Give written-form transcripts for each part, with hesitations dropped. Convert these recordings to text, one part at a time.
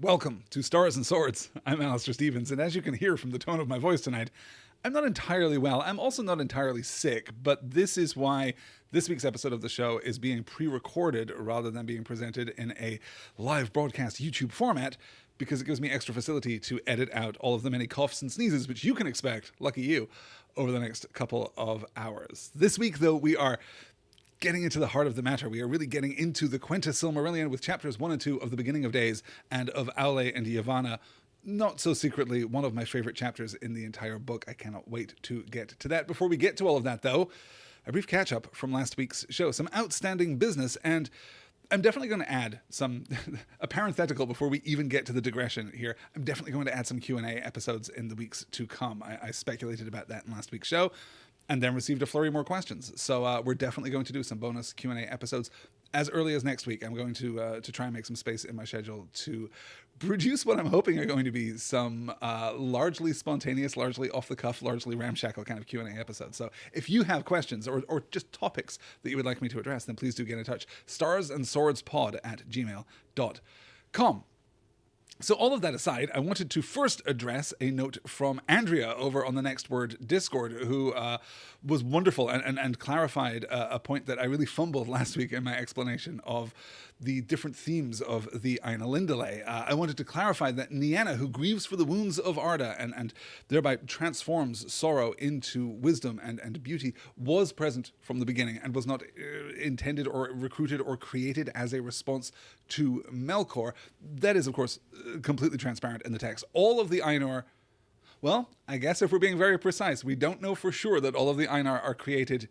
Welcome to Stars and Swords. I'm Alistair Stevens, and as you can hear from the tone of my voice tonight, I'm not entirely well. I'm also not entirely sick, but this is why this week's episode of the show is being pre-recorded rather than being presented in a live broadcast YouTube format, because it gives me extra facility to edit out all of the many coughs and sneezes which you can expect, lucky you, over the next couple of hours. This week, though, we are getting into the heart of the matter. We are really getting into the Quenta Silmarillion with chapters 1 and 2 of The Beginning of Days and of Aule and Yavanna. Not so secretly, one of my favorite chapters in the entire book. I cannot wait to get to that. Before we get to all of that, though, a brief catch-up from last week's show. Some outstanding business, and I'm definitely going to add some, a parenthetical before we even get to the digression here. I'm definitely going to add some Q&A episodes in the weeks to come. I speculated about that in last week's show, and then received a flurry more questions. So we're definitely going to do some bonus Q&A episodes as early as next week. I'm going to try and make some space in my schedule to produce what I'm hoping are going to be some largely spontaneous, largely off-the-cuff, largely ramshackle kind of Q&A episodes. So if you have questions or just topics that you would like me to address, then please do get in touch. starsandswordspod@gmail.com. So all of that aside, I wanted to first address a note from Andrea over on the Next Word Discord, who was wonderful and clarified a point that I really fumbled last week in my explanation of the different themes of the Ainulindale. I wanted to clarify that Nienna, who grieves for the wounds of Arda and thereby transforms sorrow into wisdom and beauty, was present from the beginning and was not intended or recruited or created as a response to Melkor. That is, of course, completely transparent in the text. All of the Ainur, well, I guess if we're being very precise, we don't know for sure that all of the Ainur are created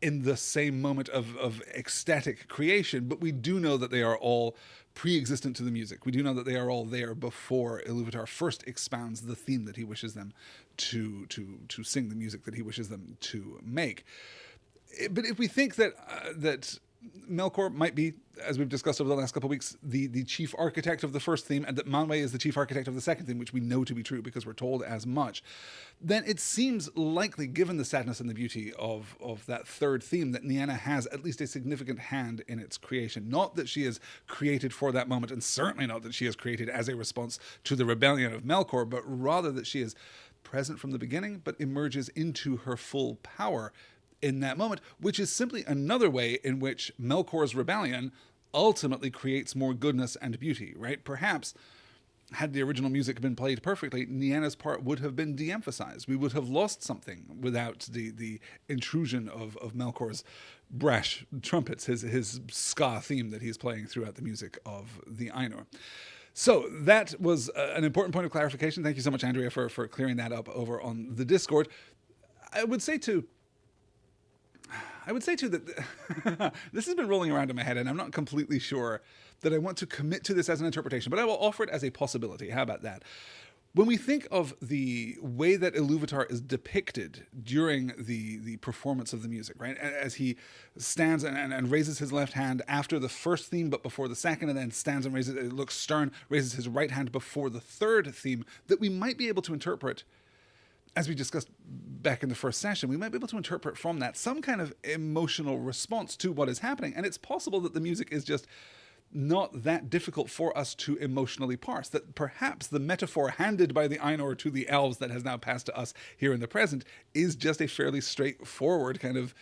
in the same moment of ecstatic creation, but we do know that they are all pre-existent to the music. We do know that they are all there before Iluvatar first expounds the theme that he wishes them to sing, the music that he wishes them to make. But if we think that Melkor might be, as we've discussed over the last couple of weeks, the chief architect of the first theme, and that Manwë is the chief architect of the second theme, which we know to be true because we're told as much, then it seems likely, given the sadness and the beauty of that third theme, that Nienna has at least a significant hand in its creation. Not that she is created for that moment, and certainly not that she is created as a response to the rebellion of Melkor, but rather that she is present from the beginning, but emerges into her full power in that moment, which is simply another way in which Melkor's rebellion ultimately creates more goodness and beauty, right? Perhaps, had the original music been played perfectly, Nienna's part would have been de-emphasized. We would have lost something without the intrusion of Melkor's brash trumpets, his ska theme that he's playing throughout the music of the Ainur. So that was an important point of clarification. Thank you so much, Andrea, for clearing that up over on the Discord. I would say too that this has been rolling around in my head, and I'm not completely sure that I want to commit to this as an interpretation, but I will offer it as a possibility. How about that? When we think of the way that Iluvatar is depicted during the performance of the music, right, as he stands and raises his left hand after the first theme but before the second, and then stands and raises it, looks stern, raises his right hand before the third theme, that we might be able to interpret, as we discussed back in the first session, we might be able to interpret from that some kind of emotional response to what is happening. And it's possible that the music is just not that difficult for us to emotionally parse, that perhaps the metaphor handed by the Ainur to the elves that has now passed to us here in the present is just a fairly straightforward kind of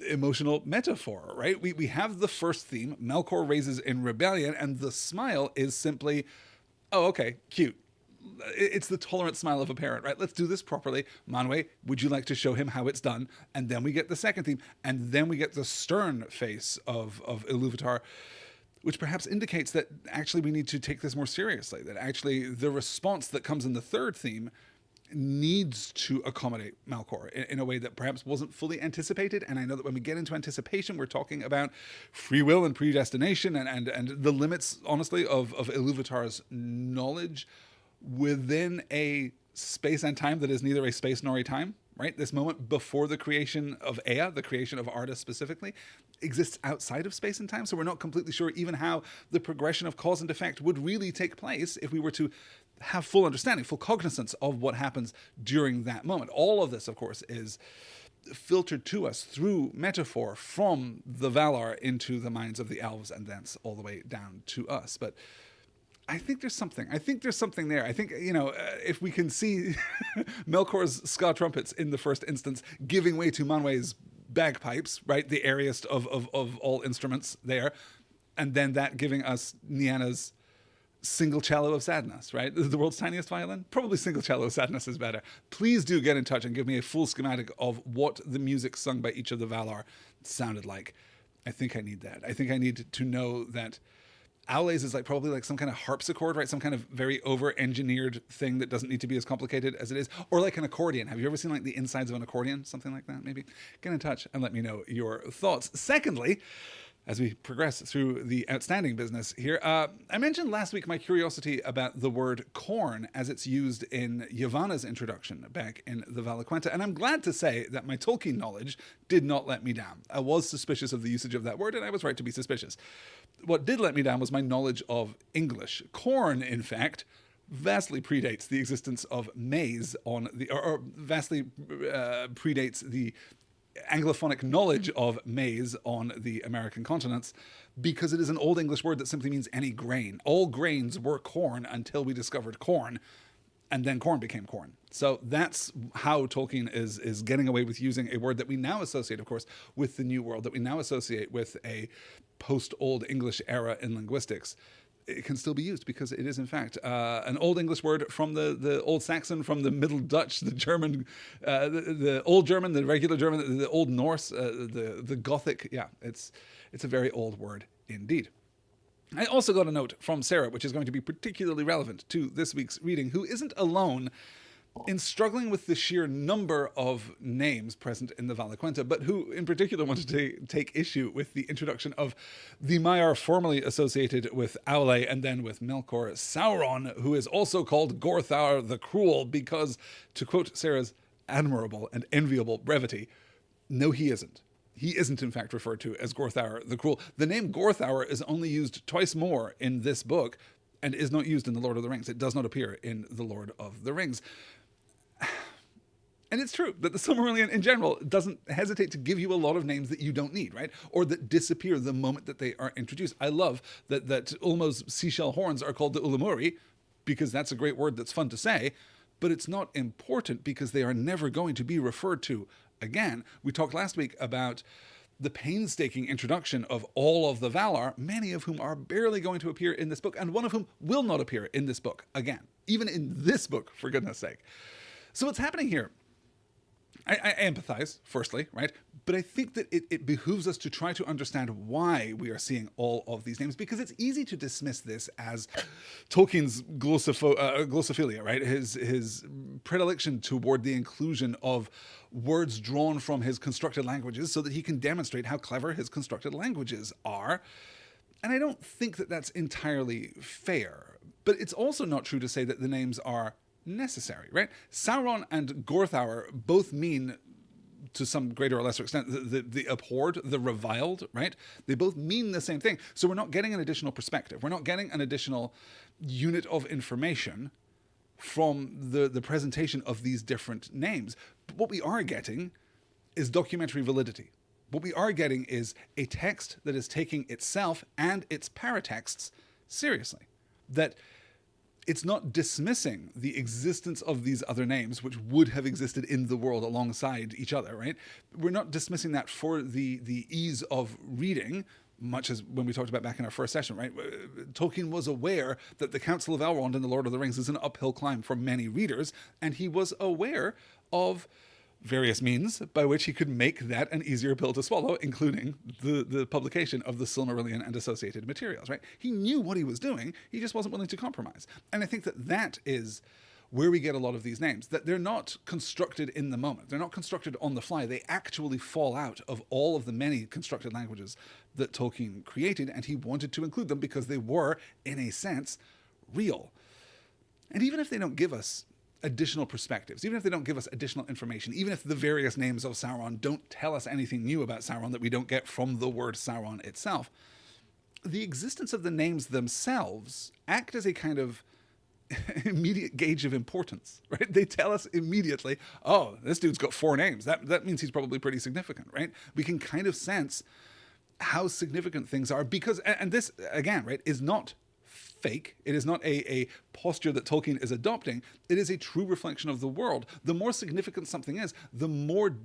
emotional metaphor, right? We have the first theme, Melkor raises in rebellion, and the smile is simply, oh, okay, cute. It's the tolerant smile of a parent, right? Let's do this properly. Manwë, would you like to show him how it's done? And then we get the second theme, and then we get the stern face of Iluvatar, which perhaps indicates that actually we need to take this more seriously, that actually the response that comes in the third theme needs to accommodate Melkor in a way that perhaps wasn't fully anticipated. And I know that when we get into anticipation, we're talking about free will and predestination and the limits, honestly, of Iluvatar's knowledge within a space and time that is neither a space nor a time, right? This moment before the creation of Ea, the creation of Arda specifically, exists outside of space and time. So we're not completely sure even how the progression of cause and effect would really take place if we were to have full understanding, full cognizance of what happens during that moment. All of this, of course, is filtered to us through metaphor from the Valar into the minds of the elves and thence all the way down to us. But I think there's something. I think there's something there. I think, if we can see Melkor's ska trumpets in the first instance giving way to Manwë's bagpipes, right? The airiest of all instruments there. And then that giving us Niana's single cello of sadness, right? The world's tiniest violin? Probably single cello of sadness is better. Please do get in touch and give me a full schematic of what the music sung by each of the Valar sounded like. I think I need that. I think I need to know that Aule's is probably like some kind of harpsichord, right? Some kind of very over-engineered thing that doesn't need to be as complicated as it is. Or like an accordion. Have you ever seen like the insides of an accordion? Something like that, maybe? Get in touch and let me know your thoughts. Secondly, as we progress through the outstanding business here, I mentioned last week my curiosity about the word corn as it's used in Yavanna's introduction back in the Valaquenta, and I'm glad to say that my Tolkien knowledge did not let me down. I was suspicious of the usage of that word, and I was right to be suspicious. What did let me down was my knowledge of English. Corn, in fact, vastly predates the existence of maize or vastly predates the Anglophonic knowledge of maize on the American continents, because it is an Old English word that simply means any grain. All grains were corn until we discovered corn, and then corn became corn. So that's how Tolkien is getting away with using a word that we now associate, of course, with the New World, that we now associate with a post-Old English era in linguistics. It can still be used because it is, in fact, an Old English word from the Old Saxon, from the Middle Dutch, the German, the Old German, the regular German, the Old Norse, the Gothic. Yeah, it's a very old word indeed. I also got a note from Sarah, which is going to be particularly relevant to this week's reading, who isn't alone in struggling with the sheer number of names present in the Valaquenta, but who in particular wanted to take issue with the introduction of the Maiar formerly associated with Aule and then with Melkor, Sauron, who is also called Gorthar the Cruel, because, to quote Sarah's admirable and enviable brevity, no, he isn't. He isn't, in fact, referred to as Gorthar the Cruel. The name Gorthar is only used twice more in this book and is not used in The Lord of the Rings. It does not appear in The Lord of the Rings. And it's true that the Silmarillion in general doesn't hesitate to give you a lot of names that you don't need, right? Or that disappear the moment that they are introduced. I love that Ulmo's seashell horns are called the Ulamuri, because that's a great word that's fun to say, but it's not important because they are never going to be referred to again. We talked last week about the painstaking introduction of all of the Valar, many of whom are barely going to appear in this book, and one of whom will not appear in this book again, even in this book, for goodness sake. So what's happening here? I empathize, firstly, right? But I think that it behooves us to try to understand why we are seeing all of these names, because it's easy to dismiss this as Tolkien's glossophilia, right? His predilection toward the inclusion of words drawn from his constructed languages so that he can demonstrate how clever his constructed languages are. And I don't think that that's entirely fair. But it's also not true to say that the names are necessary, right? Sauron and Gorthar both mean, to some greater or lesser extent, the abhorred, the reviled, right? They both mean the same thing. So we're not getting an additional perspective. We're not getting an additional unit of information from the presentation of these different names. But what we are getting is documentary validity. What we are getting is a text that is taking itself and its paratexts seriously. That it's not dismissing the existence of these other names, which would have existed in the world alongside each other, right? We're not dismissing that for the ease of reading, much as when we talked about back in our first session, right? Tolkien was aware that the Council of Elrond in The Lord of the Rings is an uphill climb for many readers, and he was aware of various means by which he could make that an easier pill to swallow, including the publication of the Silmarillion and associated materials, right? He knew what he was doing, he just wasn't willing to compromise. And I think that is where we get a lot of these names, that they're not constructed in the moment. They're not constructed on the fly. They actually fall out of all of the many constructed languages that Tolkien created, and he wanted to include them because they were, in a sense, real. And even if they don't give us additional perspectives, even if they don't give us additional information, even if the various names of Sauron don't tell us anything new about Sauron that we don't get from the word Sauron itself, the existence of the names themselves act as a kind of immediate gauge of importance, right? They tell us immediately, oh, this dude's got 4 names. That means he's probably pretty significant, right? We can kind of sense how significant things are because, and this, again, right, is not fake. It is not a posture that Tolkien is adopting. It is a true reflection of the world. The more significant something is, the more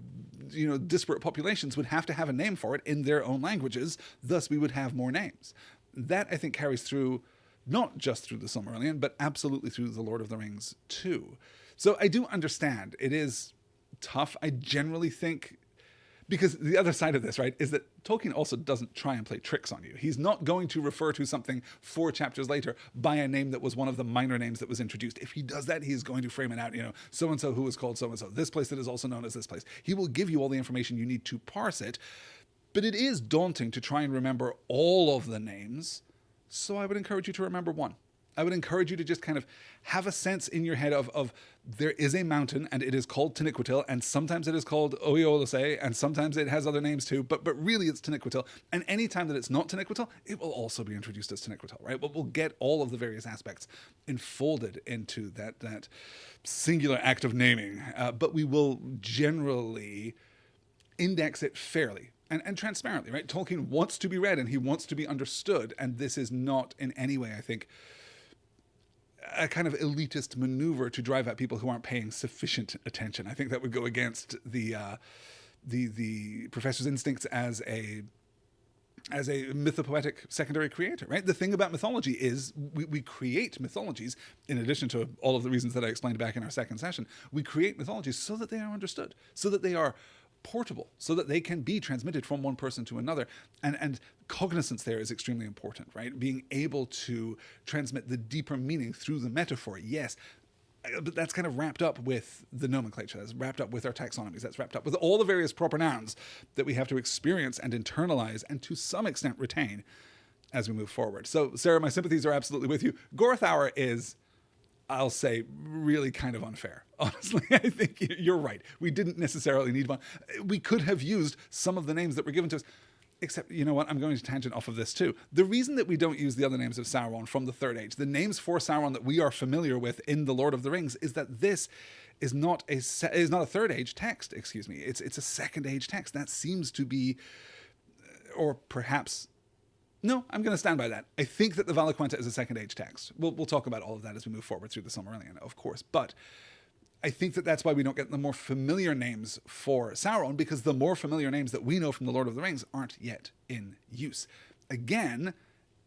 disparate populations would have to have a name for it in their own languages. Thus, we would have more names. That, I think, carries through not just through the Silmarillion, but absolutely through the Lord of the Rings too. So I do understand it is tough. I generally think, because the other side of this, right, is that Tolkien also doesn't try and play tricks on you. He's not going to refer to something 4 chapters later by a name that was one of the minor names that was introduced. If he does that, he's going to frame it out, so-and-so who is called so-and-so, this place that is also known as this place. He will give you all the information you need to parse it, but it is daunting to try and remember all of the names, so I would encourage you to remember one. I would encourage you to just kind of have a sense in your head of there is a mountain and it is called Taniquetil, and sometimes it is called Oiolase, and sometimes it has other names too, but really it's Taniquetil. And any time that it's not Taniquetil, it will also be introduced as Taniquetil, right? But we'll get all of the various aspects enfolded into that singular act of naming, but we will generally index it fairly and transparently, right? Tolkien wants to be read and he wants to be understood, and this is not in any way, I think, a kind of elitist maneuver to drive at people who aren't paying sufficient attention. I think that would go against the professor's instincts as a mythopoetic secondary creator, right? The thing about mythology is we create mythologies, in addition to all of the reasons that I explained back in our second session. We create mythologies so that they are understood, so that they are portable, so that they can be transmitted from one person to another. And cognizance there is extremely important, right? Being able to transmit the deeper meaning through the metaphor, yes. But that's kind of wrapped up with the nomenclature, that's wrapped up with our taxonomies, that's wrapped up with all the various proper nouns that we have to experience and internalize and to some extent retain as we move forward. So, Sarah, my sympathies are absolutely with you. Gorthour is, I'll say, really kind of unfair. Honestly, I think you're right. We didn't necessarily need one. We could have used some of the names that were given to us. Except, you know what? I'm going to tangent off of this too. The reason that we don't use the other names of Sauron from the Third Age, the names for Sauron that we are familiar with in The Lord of the Rings, is that this is not a Third Age text. Excuse me. It's a Second Age text. That seems to be, or perhaps. No, I'm going to stand by that. I think that the Valaquenta is a Second Age text. We'll talk about all of that as we move forward through the Silmarillion, of course. But I think that that's why we don't get the more familiar names for Sauron, because the more familiar names that we know from The Lord of the Rings aren't yet in use. Again,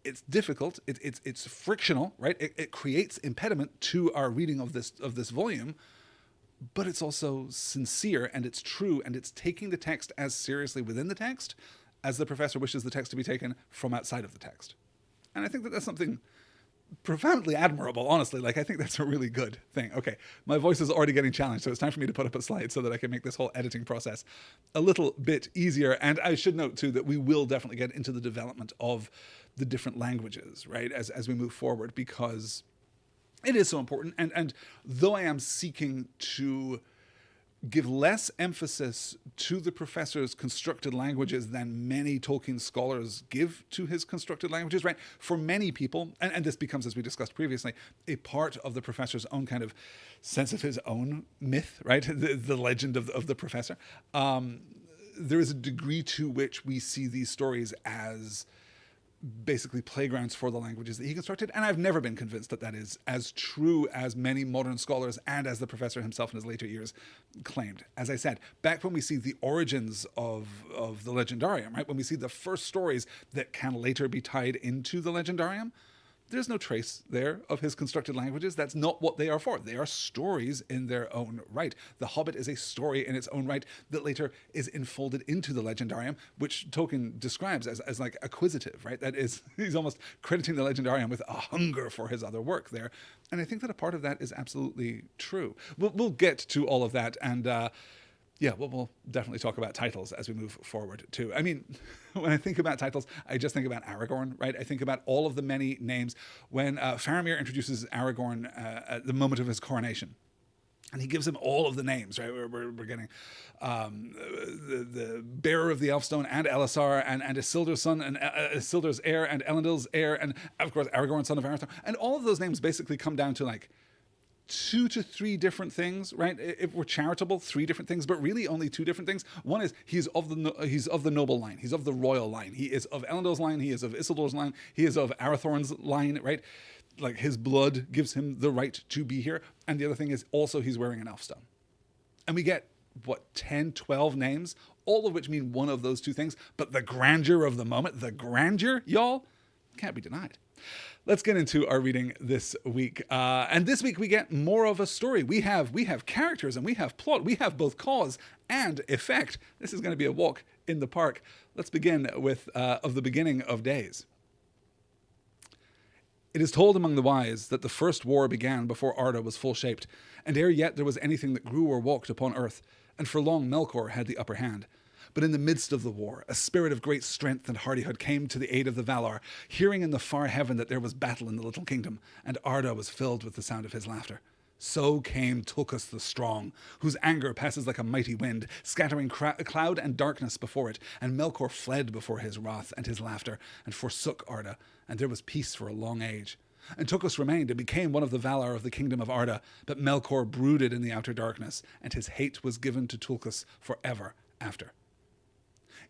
it's difficult. It's frictional, right? It creates impediment to our reading of this volume, but it's also sincere and it's true, and it's taking the text as seriously within the text as the professor wishes the text to be taken from outside of the text. And I think that that's something profoundly admirable, honestly. Like, I think that's a really good thing. Okay, my voice is already getting challenged, so it's time for me to put up a slide so that I can make this whole editing process a little bit easier. And I should note, too, that we will definitely get into the development of the different languages, right, as we move forward, because it is so important. And though I am seeking to give less emphasis to the professor's constructed languages than many Tolkien scholars give to his constructed languages, right? For many people, and this becomes, as we discussed previously, a part of the professor's own kind of sense of his own myth, right? The legend of the professor. There is a degree to which we see these stories as basically playgrounds for the languages that he constructed. And I've never been convinced that that is as true as many modern scholars and as the professor himself in his later years claimed. As I said, back when we see the origins of the Legendarium, right? When we see the first stories that can later be tied into the Legendarium, there's no trace there of his constructed languages. That's not what they are for. They are stories in their own right. The Hobbit is a story in its own right that later is enfolded into the Legendarium, which Tolkien describes as like acquisitive, right? That is, he's almost crediting the Legendarium with a hunger for his other work there. And I think that a part of that is absolutely true. We'll get to all of that, and yeah, we'll definitely talk about titles as we move forward too. I mean, when I think about titles, I just think about Aragorn, right? I think about all of the many names. When Faramir introduces Aragorn at the moment of his coronation, and he gives him all of the names, right? We're getting the bearer of the Elfstone and Elisar and Isildur's son and Isildur's heir and Elendil's heir and, of course, Aragorn, son of Arathorn. And all of those names basically come down to like 2 to 3 different things, right? If we're charitable, 3 different things, but really only 2 different things. One is he's of the noble line, he's of the royal line, he is of Elendil's line, he is of Isildur's line, he is of Arathorn's line, right? like his blood gives him the right to be here. And the other thing is also he's wearing an elf stone. And we get, 10, 12 names, all of which mean one of those two things. But the grandeur of the moment, the grandeur, y'all, can't be denied. Let's get into our reading this week. And this week we get more of a story. We have characters and we have plot. We have both cause and effect. This is going to be a walk in the park. Let's begin with of the beginning of days. It is told among the wise that the first war began before Arda was full-shaped, and ere yet there was anything that grew or walked upon earth, and for long Melkor had the upper hand. But in the midst of the war, a spirit of great strength and hardihood came to the aid of the Valar, hearing in the far heaven that there was battle in the little kingdom, and Arda was filled with the sound of his laughter. So came Tulkas the Strong, whose anger passes like a mighty wind, scattering cloud and darkness before it, and Melkor fled before his wrath and his laughter, and forsook Arda, and there was peace for a long age. And Tulkas remained and became one of the Valar of the kingdom of Arda, but Melkor brooded in the outer darkness, and his hate was given to Tulkas forever after.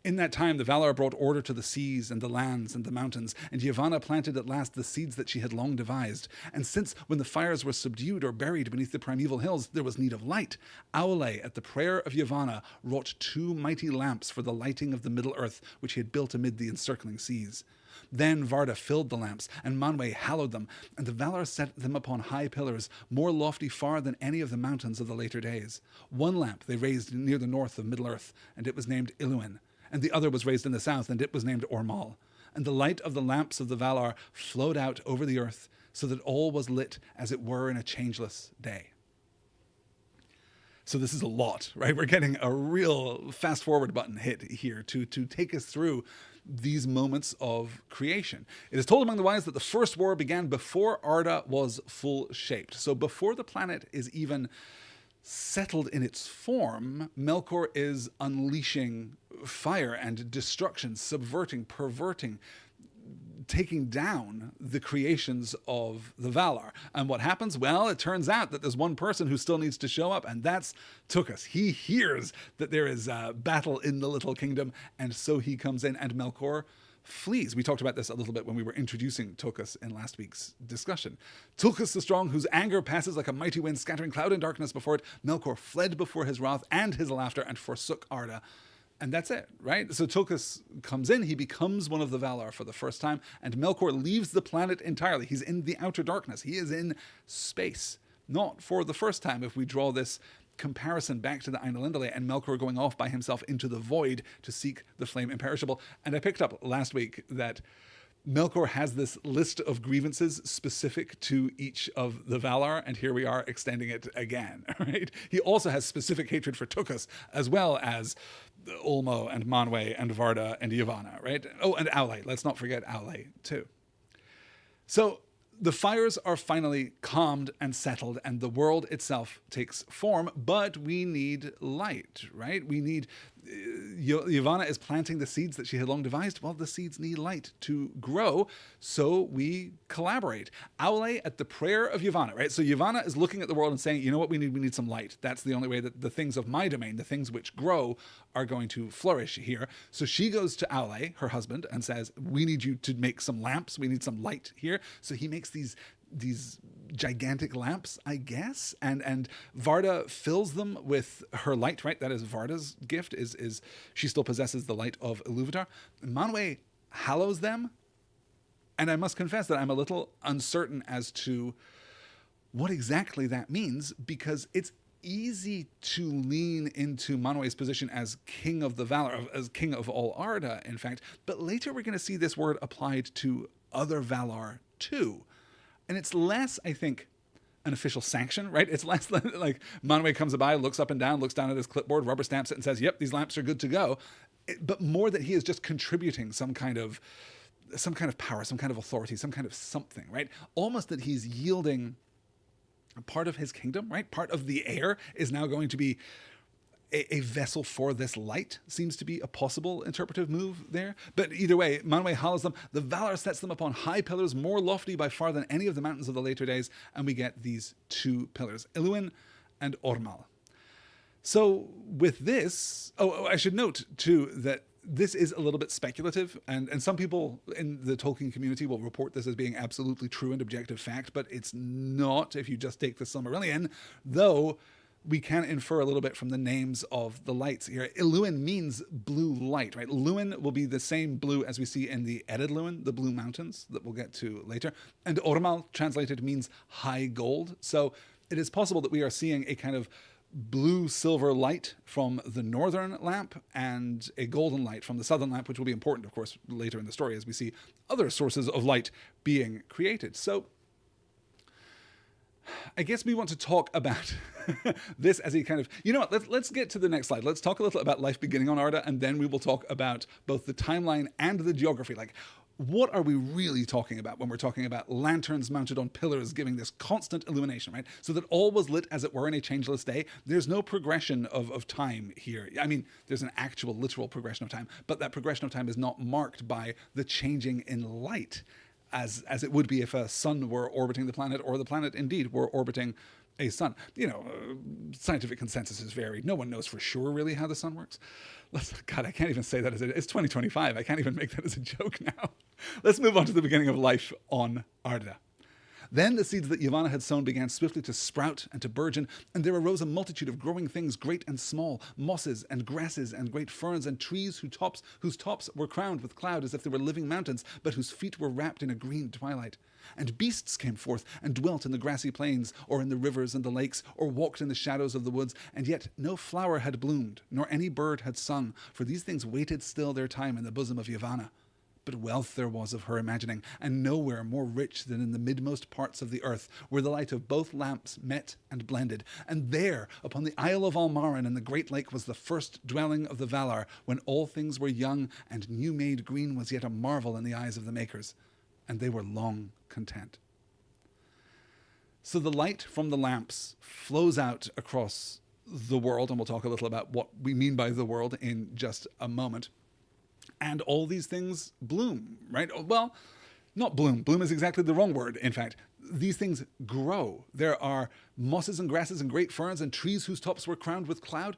In that time the Valar brought order to the seas and the lands and the mountains, and Yavanna planted at last the seeds that she had long devised. And since, when the fires were subdued or buried beneath the primeval hills, there was need of light, Aule, at the prayer of Yavanna, wrought 2 mighty lamps for the lighting of the middle earth, which he had built amid the encircling seas. Then Varda filled the lamps, and Manwë hallowed them, and the Valar set them upon high pillars, more lofty far than any of the mountains of the later days. One lamp they raised near the north of Middle-earth, and it was named Illuin, and the other was raised in the south, and it was named Ormal. And the light of the lamps of the Valar flowed out over the earth, so that all was lit as it were in a changeless day. So this is a lot, right? We're getting a real fast-forward button hit here to take us through these moments of creation. It is told among the wise that the first war began before Arda was full-shaped. So before the planet is even settled in its form, Melkor is unleashing fire and destruction, subverting, perverting, taking down the creations of the Valar. And what happens? Well, it turns out that there's one person who still needs to show up, and that's Tulkas. He hears that there is a battle in the Little Kingdom, and so he comes in, and Melkor flees. We talked about this a little bit when we were introducing Tulkas in last week's discussion. Tulkas the Strong, whose anger passes like a mighty wind, scattering cloud and darkness before it, Melkor fled before his wrath and his laughter, and forsook Arda. And that's it, right? So Tulkas comes in, he becomes one of the Valar for the first time, and Melkor leaves the planet entirely. He's in the outer darkness. He is in space. Not for the first time, if we draw this comparison back to the Ainulindale and Melkor going off by himself into the void to seek the flame imperishable. And I picked up last week that Melkor has this list of grievances specific to each of the Valar, and here we are extending it again, right? He also has specific hatred for Tulkas, as well as Ulmo and Manwë and Varda and Yavanna, right? Oh, and Aule. Let's not forget Aule, too. So the fires are finally calmed and settled, and the world itself takes form, but we need light, right? We need... Yavanna is planting the seeds that she had long devised. Well, the seeds need light to grow, so we collaborate. Aule at the prayer of Yavanna, right? So Yavanna is looking at the world and saying, you know what we need? We need some light. That's the only way that the things of my domain, the things which grow, are going to flourish here. So she goes to Aule, her husband, and says, we need you to make some lamps. We need some light here. So he makes these gigantic lamps, I guess, and Varda fills them with her light, right? That is Varda's gift, is she still possesses the light of Iluvatar. Manwë hallows them, and I must confess that I'm a little uncertain as to what exactly that means, because it's easy to lean into Manwë's position as king of the Valar, as king of all Arda, in fact, but later we're going to see this word applied to other Valar too. And it's less, I think, an official sanction, right? It's less like Manwë comes by, looks up and down, looks down at his clipboard, rubber stamps it, and says, yep, these lamps are good to go. But more that he is just contributing some kind of power, some kind of authority, some kind of something, right? Almost that he's yielding part of his kingdom, right? Part of the air is now going to be a vessel for this light. Seems to be a possible interpretive move there. But either way, Manwë hallows them. The Valar sets them upon high pillars, more lofty by far than any of the mountains of the later days, and we get these 2 pillars, Illuin and Ormal. So with this, I should note too that this is a little bit speculative, and some people in the Tolkien community will report this as being absolutely true and objective fact, but it's not if you just take the Silmarillion, though we can infer a little bit from the names of the lights here. Iluin means blue light, right? Luin will be the same blue as we see in the Ered Luin, the Blue Mountains, that we'll get to later. And Ormal, translated, means high gold. So it is possible that we are seeing a kind of blue-silver light from the northern lamp and a golden light from the southern lamp, which will be important, of course, later in the story as we see other sources of light being created. So I guess we want to talk about this as a kind of, you know what, let's get to the next slide. Let's talk a little about life beginning on Arda, and then we will talk about both the timeline and the geography. Like, what are we really talking about when we're talking about lanterns mounted on pillars giving this constant illumination, right? So that all was lit, as it were, in a changeless day. There's no progression of time here. I mean, there's an actual literal progression of time, but that progression of time is not marked by the changing in light as it would be if a sun were orbiting the planet, or the planet indeed were orbiting a sun. You know, scientific consensus is varied. No one knows for sure really how the sun works. God, I can't even say that it's 2025. I can't even make that as a joke now. Let's move on to the beginning of life on Arda. Then the seeds that Yavanna had sown began swiftly to sprout and to burgeon, and there arose a multitude of growing things, great and small, mosses and grasses and great ferns and trees whose tops were crowned with cloud as if they were living mountains, but whose feet were wrapped in a green twilight. And beasts came forth and dwelt in the grassy plains, or in the rivers and the lakes, or walked in the shadows of the woods, and yet no flower had bloomed, nor any bird had sung, for these things waited still their time in the bosom of Yavanna. But wealth there was of her imagining, and nowhere more rich than in the midmost parts of the earth, where the light of both lamps met and blended. And there, upon the Isle of Almarin in the great lake, was the first dwelling of the Valar, when all things were young, and new-made green was yet a marvel in the eyes of the makers. And they were long content. So the light from the lamps flows out across the world, and we'll talk a little about what we mean by the world in just a moment. And all these things bloom, right? Well, not bloom. Bloom is exactly the wrong word, in fact. These things grow. There are mosses and grasses and great ferns and trees whose tops were crowned with cloud,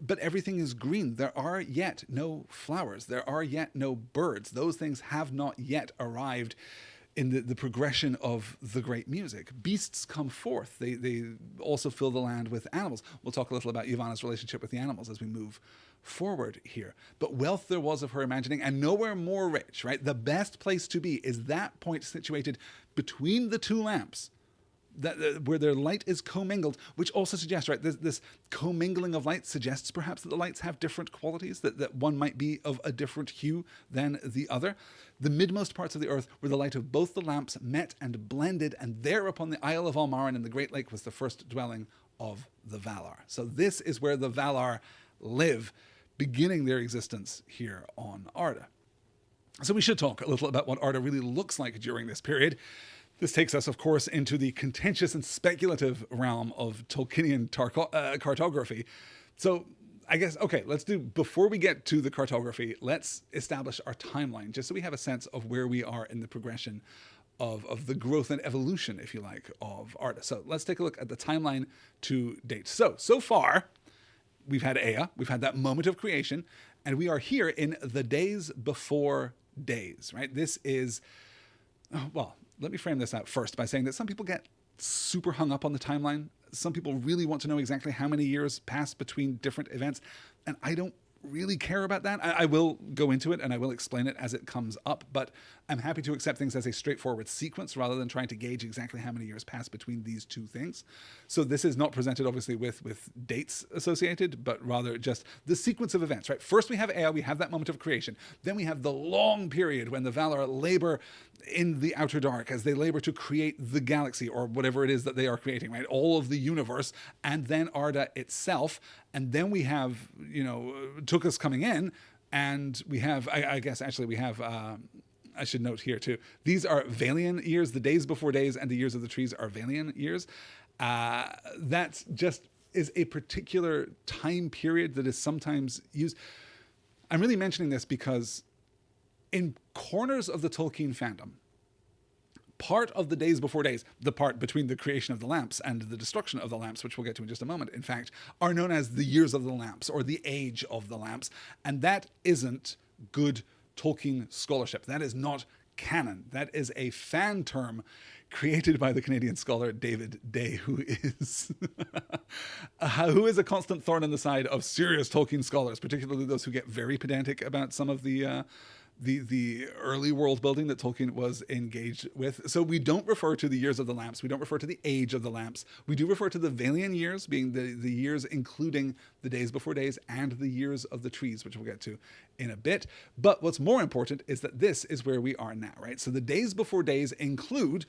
but everything is green. There are yet no flowers. There are yet no birds. Those things have not yet arrived in the progression of the great music. Beasts come forth. They also fill the land with animals. We'll talk a little about Yavanna's relationship with the animals as we move forward here. But wealth there was of her imagining, and nowhere more rich, right? The best place to be is that point situated between the two lamps, where their light is commingled, which also suggests, right, this commingling of light suggests perhaps that the lights have different qualities, that one might be of a different hue than the other. The midmost parts of the earth, where the light of both the lamps met and blended, and there upon the Isle of Almarin in the great lake was the first dwelling of the Valar. So this is where the Valar live, beginning their existence here on Arda. So we should talk a little about what Arda really looks like during this period. This takes us, of course, into the contentious and speculative realm of Tolkienian cartography. So I guess, okay, before we get to the cartography, let's establish our timeline, just so we have a sense of where we are in the progression of the growth and evolution, if you like, of Arda. So let's take a look at the timeline to date. So far, we've had Ea, we've had that moment of creation, and we are here in the days before days, right? This is, well, let me frame this out first by saying that some people get super hung up on the timeline. Some people really want to know exactly how many years pass between different events, and I don't really care about that. I will go into it and I will explain it as it comes up, but I'm happy to accept things as a straightforward sequence rather than trying to gauge exactly how many years pass between these two things. So this is not presented obviously with dates associated, but rather just the sequence of events, right? First we have Ea, we have that moment of creation. Then we have the long period when the Valar labor in the outer dark as they labor to create the galaxy or whatever it is that they are creating, right? All of the universe, and then Arda itself. And then we have, Tukas coming in, and we have, I guess actually we have, I should note here too, these are Vailian years, the days before days and the years of the trees are Vailian years. That just is a particular time period that is sometimes used. I'm really mentioning this because in corners of the Tolkien fandom, part of the days before days, the part between the creation of the lamps and the destruction of the lamps, which we'll get to in just a moment, in fact, are known as the years of the lamps or the age of the lamps. And that isn't good Tolkien scholarship. That is not canon. That is a fan term created by the Canadian scholar David Day, who is a constant thorn in the side of serious Tolkien scholars, particularly those who get very pedantic about some of the early world building that Tolkien was engaged with. So we don't refer to the years of the lamps. We don't refer to the age of the lamps. We do refer to the Vailian years, being the years including the days before days and the years of the trees, which we'll get to in a bit. But what's more important is that this is where we are now, right? So the days before days include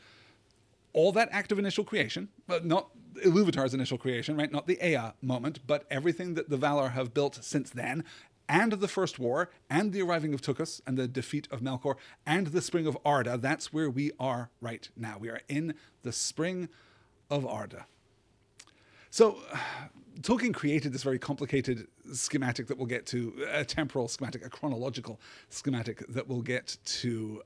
all that active initial creation, but not Ilúvatar's initial creation, right? Not the Ea moment, but everything that the Valar have built since then, and the First War, and the arriving of Tukas, and the defeat of Melkor, and the spring of Arda. That's where we are right now. We are in the spring of Arda. So Tolkien created this very complicated schematic that we'll get to, a temporal schematic, a chronological schematic that we'll get to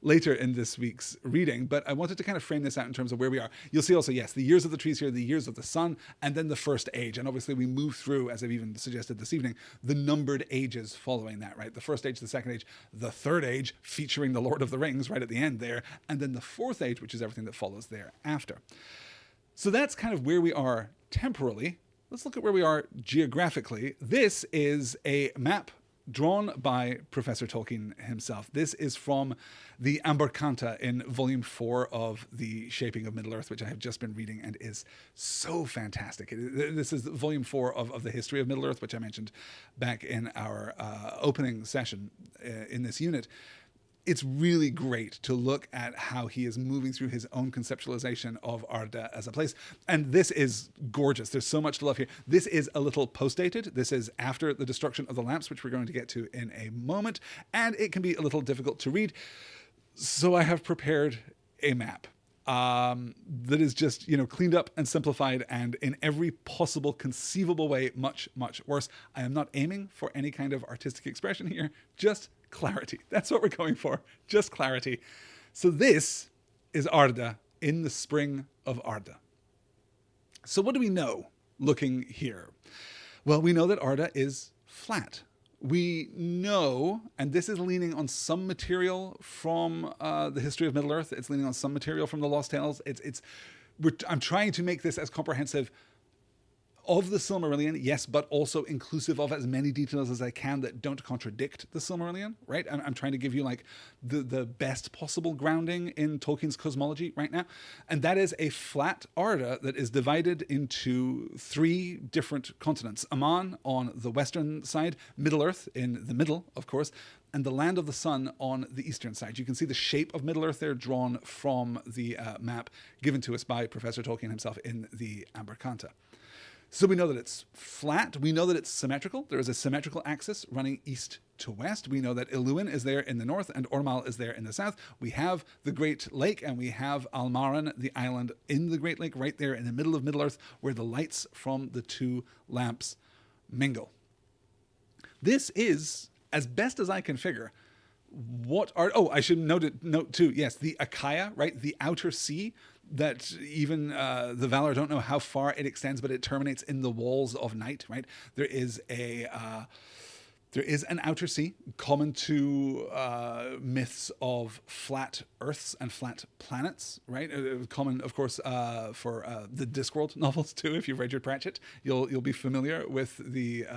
later in this week's reading. But I wanted to kind of frame this out in terms of where we are. You'll see also, yes, the years of the trees here, the years of the sun, and then the first age. And obviously we move through, as I've even suggested this evening, the numbered ages following that, right? The first age, the second age, the third age, featuring the Lord of the Rings right at the end there, and then the fourth age, which is everything that follows thereafter. So that's kind of where we are temporally. Let's look at where we are geographically. This is a map drawn by Professor Tolkien himself. This is from the Ambercanta in Volume 4 of The Shaping of Middle-earth, which I have just been reading and is so fantastic. This is Volume 4 of the History of Middle-earth, which I mentioned back in our opening session in this unit. It's really great to look at how he is moving through his own conceptualization of Arda as a place. And this is gorgeous. There's so much to love here. This is a little post-dated. This is after the destruction of the lamps, which we're going to get to in a moment. And it can be a little difficult to read. So I have prepared a map that is just, cleaned up and simplified and in every possible conceivable way, much, much worse. I am not aiming for any kind of artistic expression here, just clarity. That's what we're going for. Just clarity. So this is Arda in the spring of Arda. So what do we know looking here? Well, we know that Arda is flat. We know, and this is leaning on some material from the History of Middle-earth. It's leaning on some material from the Lost Tales. I'm trying to make this as comprehensive of the Silmarillion, yes, but also inclusive of as many details as I can that don't contradict the Silmarillion, right? I'm trying to give you like the best possible grounding in Tolkien's cosmology right now. And that is a flat Arda that is divided into 3 different continents. Aman on the western side, Middle-earth in the middle, of course, and the Land of the Sun on the eastern side. You can see the shape of Middle-earth there drawn from the map given to us by Professor Tolkien himself in the Ambercanta. So we know that it's flat. We know that it's symmetrical. There is a symmetrical axis running east to west. We know that Iluin is there in the north and Ormal is there in the south. We have the Great Lake and we have Almaran, the island in the Great Lake, right there in the middle of Middle-earth where the lights from the 2 lamps mingle. This is, as best as I can figure, I should note too, yes, the Achaia, right? The outer sea that even the Valar don't know how far it extends, but it terminates in the walls of night, right? There is an outer sea common to myths of flat Earths and flat planets, right? Common, of course, for the Discworld novels too. If you've read your Pratchett, you'll be familiar with the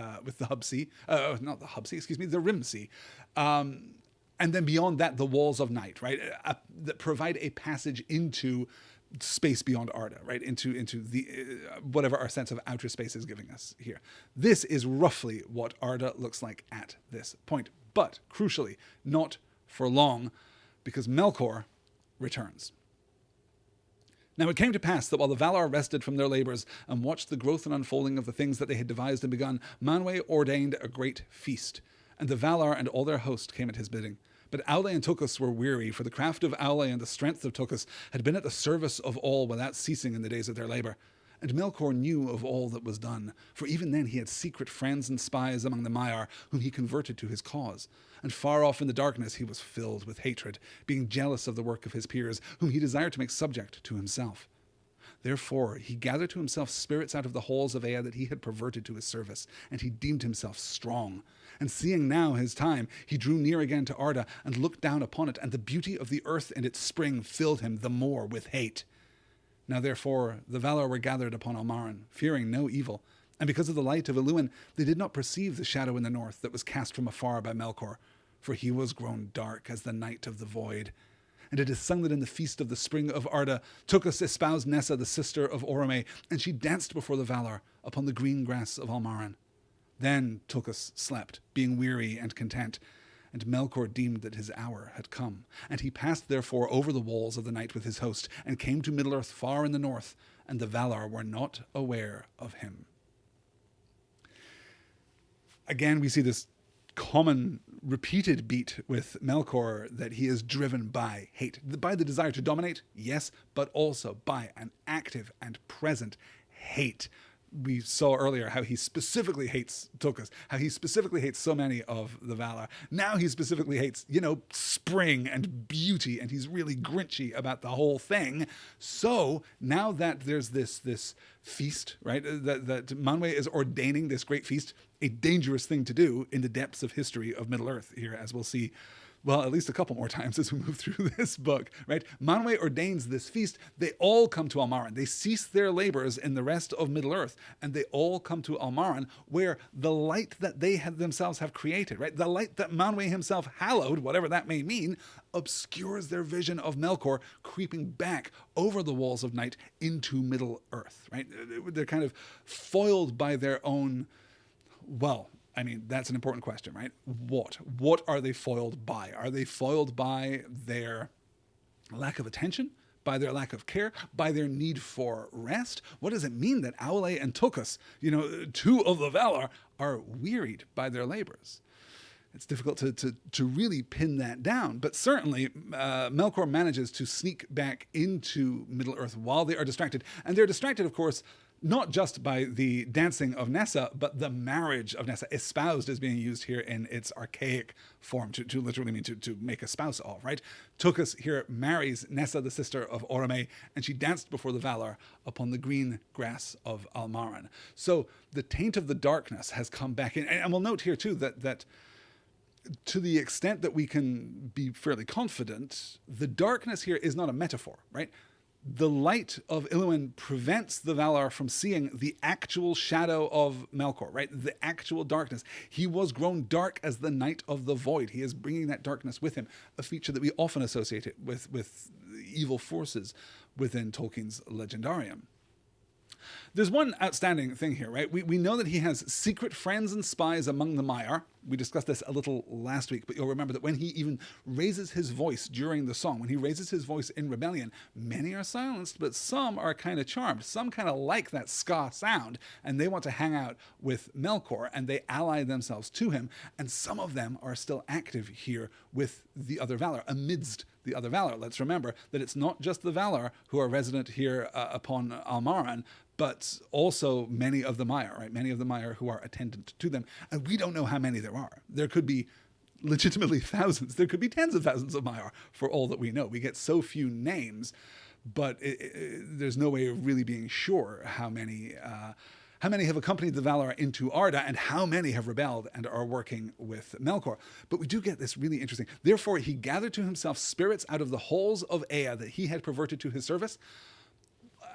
Hub Sea, not the Hub Sea, excuse me, the Rim Sea. And then beyond that, the walls of night, right? That provide a passage into space beyond Arda, right? Into the whatever our sense of outer space is giving us here. This is roughly what Arda looks like at this point. But crucially, not for long, because Melkor returns. Now it came to pass that while the Valar rested from their labours and watched the growth and unfolding of the things that they had devised and begun, Manwë ordained a great feast. And the Valar and all their host came at his bidding. But Aule and Tukas were weary, for the craft of Aule and the strength of Tukas had been at the service of all without ceasing in the days of their labour. And Melkor knew of all that was done, for even then he had secret friends and spies among the Maiar, whom he converted to his cause. And far off in the darkness he was filled with hatred, being jealous of the work of his peers, whom he desired to make subject to himself. Therefore, he gathered to himself spirits out of the halls of Ea that he had perverted to his service, and he deemed himself strong. And seeing now his time, he drew near again to Arda and looked down upon it, and the beauty of the earth and its spring filled him the more with hate. Now therefore the Valar were gathered upon Almaran, fearing no evil, and because of the light of Elwyn, they did not perceive the shadow in the north that was cast from afar by Melkor, for he was grown dark as the night of the void. And it is sung that in the feast of the spring of Arda, Tukas espoused Nessa, the sister of Orome, and she danced before the Valar upon the green grass of Almaran. Then Tukas slept, being weary and content, and Melkor deemed that his hour had come. And he passed therefore over the walls of the night with his host, and came to Middle-earth far in the north, and the Valar were not aware of him. Again, we see this common repeated beat with Melkor, that he is driven by hate, by the desire to dominate, yes, but also by an active and present hate. We saw earlier how he specifically hates Tukas, how he specifically hates so many of the Valar. Now he specifically hates, spring and beauty, and he's really grinchy about the whole thing. So now that there's this feast, right, that Manwë is ordaining this great feast, a dangerous thing to do in the depths of history of Middle-earth here, as we'll see, well, at least a couple more times as we move through this book, right? Manwë ordains this feast. They all come to Almaran. They cease their labors in the rest of Middle-earth, and they all come to Almaran, where the light that they themselves have created, right? The light that Manwë himself hallowed, whatever that may mean, obscures their vision of Melkor creeping back over the walls of night into Middle-earth, right? They're kind of foiled by their own, well, I mean, that's an important question, right? What are they foiled by? Are they foiled by their lack of attention, by their lack of care, by their need for rest? What does it mean that Aule and Tukas, two of the Valar, are wearied by their labors? It's difficult to really pin that down, but certainly Melkor manages to sneak back into Middle-earth while they are distracted. And they're distracted, of course, not just by the dancing of Nessa, but the marriage of Nessa. Espoused is being used here in its archaic form to literally mean to make a spouse of, right? Tukas here marries Nessa, the sister of Orome, and she danced before the Valar upon the green grass of Almaran. So the taint of the darkness has come back in. And we'll note here too that to the extent that we can be fairly confident, the darkness here is not a metaphor, right? The light of Ilúin prevents the Valar from seeing the actual shadow of Melkor, right? The actual darkness. He was grown dark as the night of the void. He is bringing that darkness with him, a feature that we often associate it with evil forces within Tolkien's Legendarium. There's one outstanding thing here, right? We know that he has secret friends and spies among the Maiar. We discussed this a little last week, but you'll remember that when he even raises his voice during the song, when he raises his voice in rebellion, many are silenced, but some are kind of charmed. Some kind of like that ska sound, and they want to hang out with Melkor, and they ally themselves to him, and some of them are still active here with the other Valar, amidst the other Valar. Let's remember that it's not just the Valar who are resident here upon Almaran, but also many of the Maiar, right? Many of the Maiar who are attendant to them. And we don't know how many there are. There could be legitimately thousands. There could be tens of thousands of Maiar for all that we know. We get so few names, but there's no way of really being sure how many have accompanied the Valar into Arda and how many have rebelled and are working with Melkor. But we do get this really interesting. Therefore, he gathered to himself spirits out of the halls of Ea that he had perverted to his service.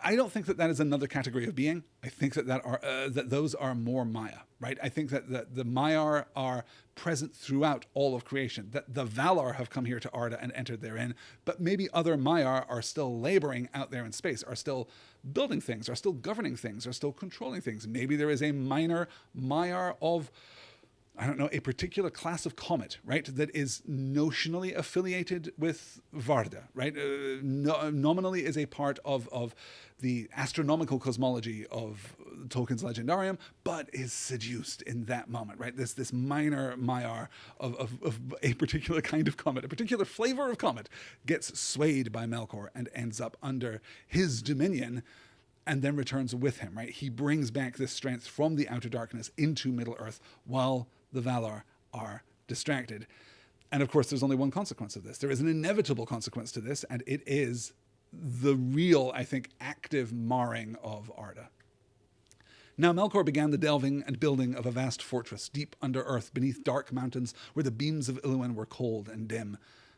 I don't think that is another category of being. I think that those are more Maya, right? I think that the Maiar are present throughout all of creation, that the Valar have come here to Arda and entered therein, but maybe other Maiar are still laboring out there in space, are still building things, are still governing things, are still controlling things. Maybe there is a minor Maiar of, I don't know, a particular class of comet, right, that is notionally affiliated with Varda, right? Nominally is a part of the astronomical cosmology of Tolkien's Legendarium, but is seduced in that moment, right? This minor Maiar of a particular kind of comet, a particular flavor of comet, gets swayed by Melkor and ends up under his dominion, and then returns with him, right? He brings back this strength from the outer darkness into Middle-earth while the Valar are distracted. And of course, there's only one consequence of this. There is an inevitable consequence to this, and it is the real, I think, active marring of Arda. Now Melkor began the delving and building of a vast fortress deep under earth beneath dark mountains where the beams of Iluin were cold and dim.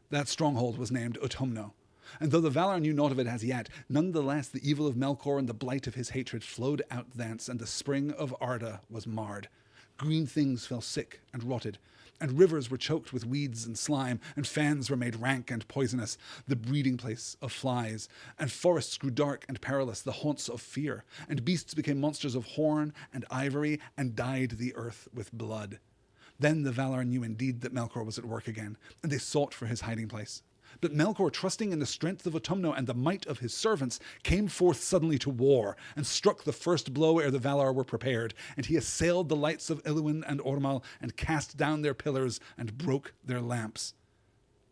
That stronghold was named Utumno. And though the Valar knew naught of it as yet, nonetheless the evil of Melkor and the blight of his hatred flowed out thence, and the spring of Arda was marred. Green things fell sick and rotted, and rivers were choked with weeds and slime, and fens were made rank and poisonous, the breeding place of flies, and forests grew dark and perilous, the haunts of fear, and beasts became monsters of horn and ivory, and dyed the earth with blood. Then the Valar knew indeed that Melkor was at work again, and they sought for his hiding place. But Melkor, trusting in the strength of Utumno and the might of his servants, came forth suddenly to war, and struck the first blow ere the Valar were prepared, and he assailed the lights of Iluin and Ormal, and cast down their pillars, and broke their lamps.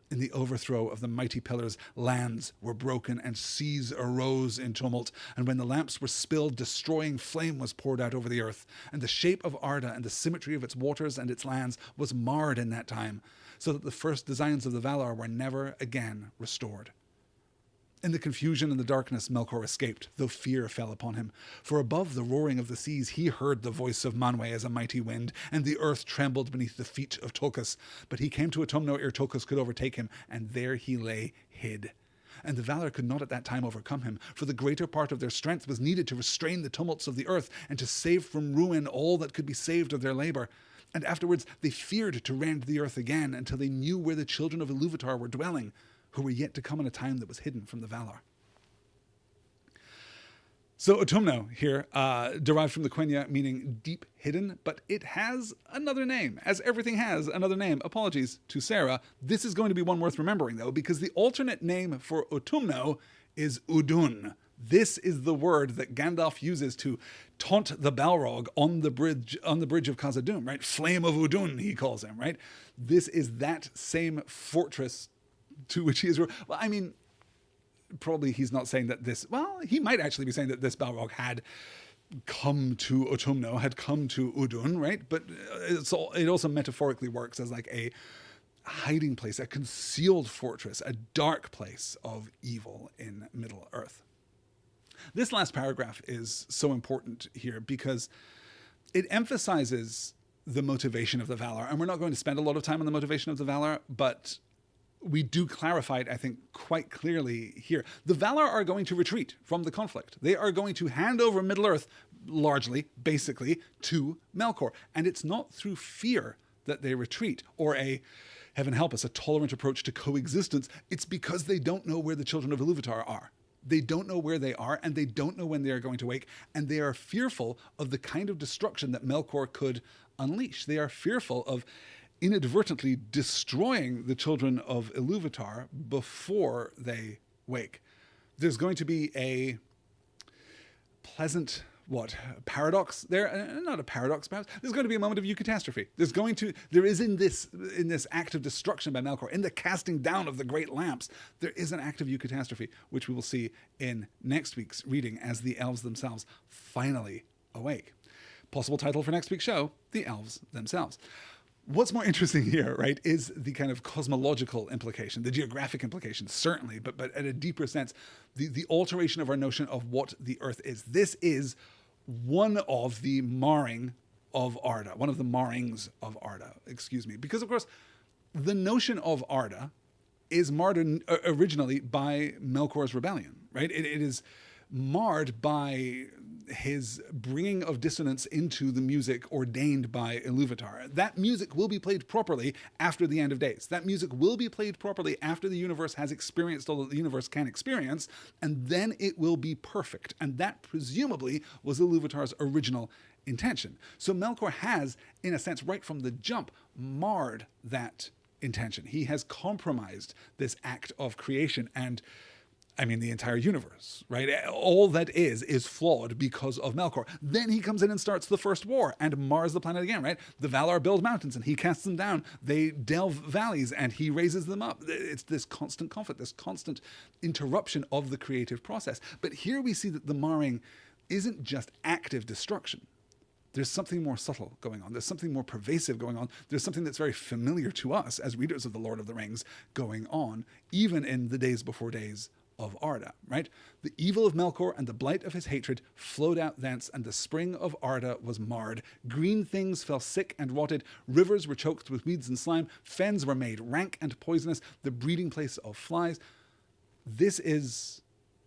In the overthrow of the mighty pillars, lands were broken, and seas arose in tumult, and when the lamps were spilled, destroying flame was poured out over the earth, and the shape of Arda and the symmetry of its waters and its lands was marred in that time, so that the first designs of the Valar were never again restored. In the confusion and the darkness, Melkor escaped, though fear fell upon him. For above the roaring of the seas, he heard the voice of Manwë as a mighty wind, and the earth trembled beneath the feet of Tulkas. But he came to Utumno ere Tulkas could overtake him, and there he lay hid. And the Valar could not at that time overcome him, for the greater part of their strength was needed to restrain the tumults of the earth, and to save from ruin all that could be saved of their labor. And afterwards they feared to rend the earth again, until they knew where the children of Ilúvatar were dwelling, who were yet to come in a time that was hidden from the Valar. So Utumno here, derived from the Quenya, meaning deep hidden, but it has another name, as everything has another name. Apologies to Sarah. This is going to be one worth remembering, though, because the alternate name for Utumno is Udun. This is the word that Gandalf uses to taunt the Balrog on the bridge of Khazad-dûm, right? Flame of Udun, he calls him, right? This is that same fortress to which he is. Well, I mean, probably he's not saying that this. Well, he might actually be saying that this Balrog had come to Utumno, had come to Udun, right? But it also metaphorically works as like a hiding place, a concealed fortress, a dark place of evil in Middle Earth. This last paragraph is so important here because it emphasizes the motivation of the Valar, and we're not going to spend a lot of time on the motivation of the Valar, but we do clarify it, I think, quite clearly here. The Valar are going to retreat from the conflict. They are going to hand over Middle-earth, largely, basically, to Melkor. And it's not through fear that they retreat, or a, heaven help us, a tolerant approach to coexistence. It's because they don't know where the children of Ilúvatar are. They don't know where they are, and they don't know when they are going to wake, and they are fearful of the kind of destruction that Melkor could unleash. They are fearful of inadvertently destroying the children of Ilúvatar before they wake. There's going to be a pleasant, paradox there? Not a paradox, perhaps. There's going to be a moment of eucatastrophe. There is in this act of destruction by Melkor, in the casting down of the great lamps, there is an act of eucatastrophe, which we will see in next week's reading as the elves themselves finally awake. Possible title for next week's show, The Elves Themselves. What's more interesting here, right, is the kind of cosmological implication, the geographic implication, certainly, but at a deeper sense, the alteration of our notion of what the earth is. This is one of the marring of Arda, one of the marrings of Arda, because, of course, the notion of Arda is marred originally by Melkor's rebellion, right? It is marred by his bringing of dissonance into the music ordained by Ilúvatar. That music will be played properly after the end of days. That music will be played properly after the universe has experienced all that the universe can experience, and then it will be perfect. And that presumably was Ilúvatar's original intention. So Melkor has, in a sense, right from the jump, marred that intention. He has compromised this act of creation and the entire universe, right? All that is flawed because of Melkor. Then he comes in and starts the first war and mars the planet again, right? The Valar build mountains and he casts them down. They delve valleys and he raises them up. It's this constant conflict, this constant interruption of the creative process. But here we see that the marring isn't just active destruction. There's something more subtle going on. There's something more pervasive going on. There's something that's very familiar to us as readers of The Lord of the Rings going on, even in the days before days of Arda, right? The evil of Melkor and the blight of his hatred flowed out thence, and the spring of Arda was marred. Green things fell sick and rotted, rivers were choked with weeds and slime, fens were made rank and poisonous, the breeding place of flies. This is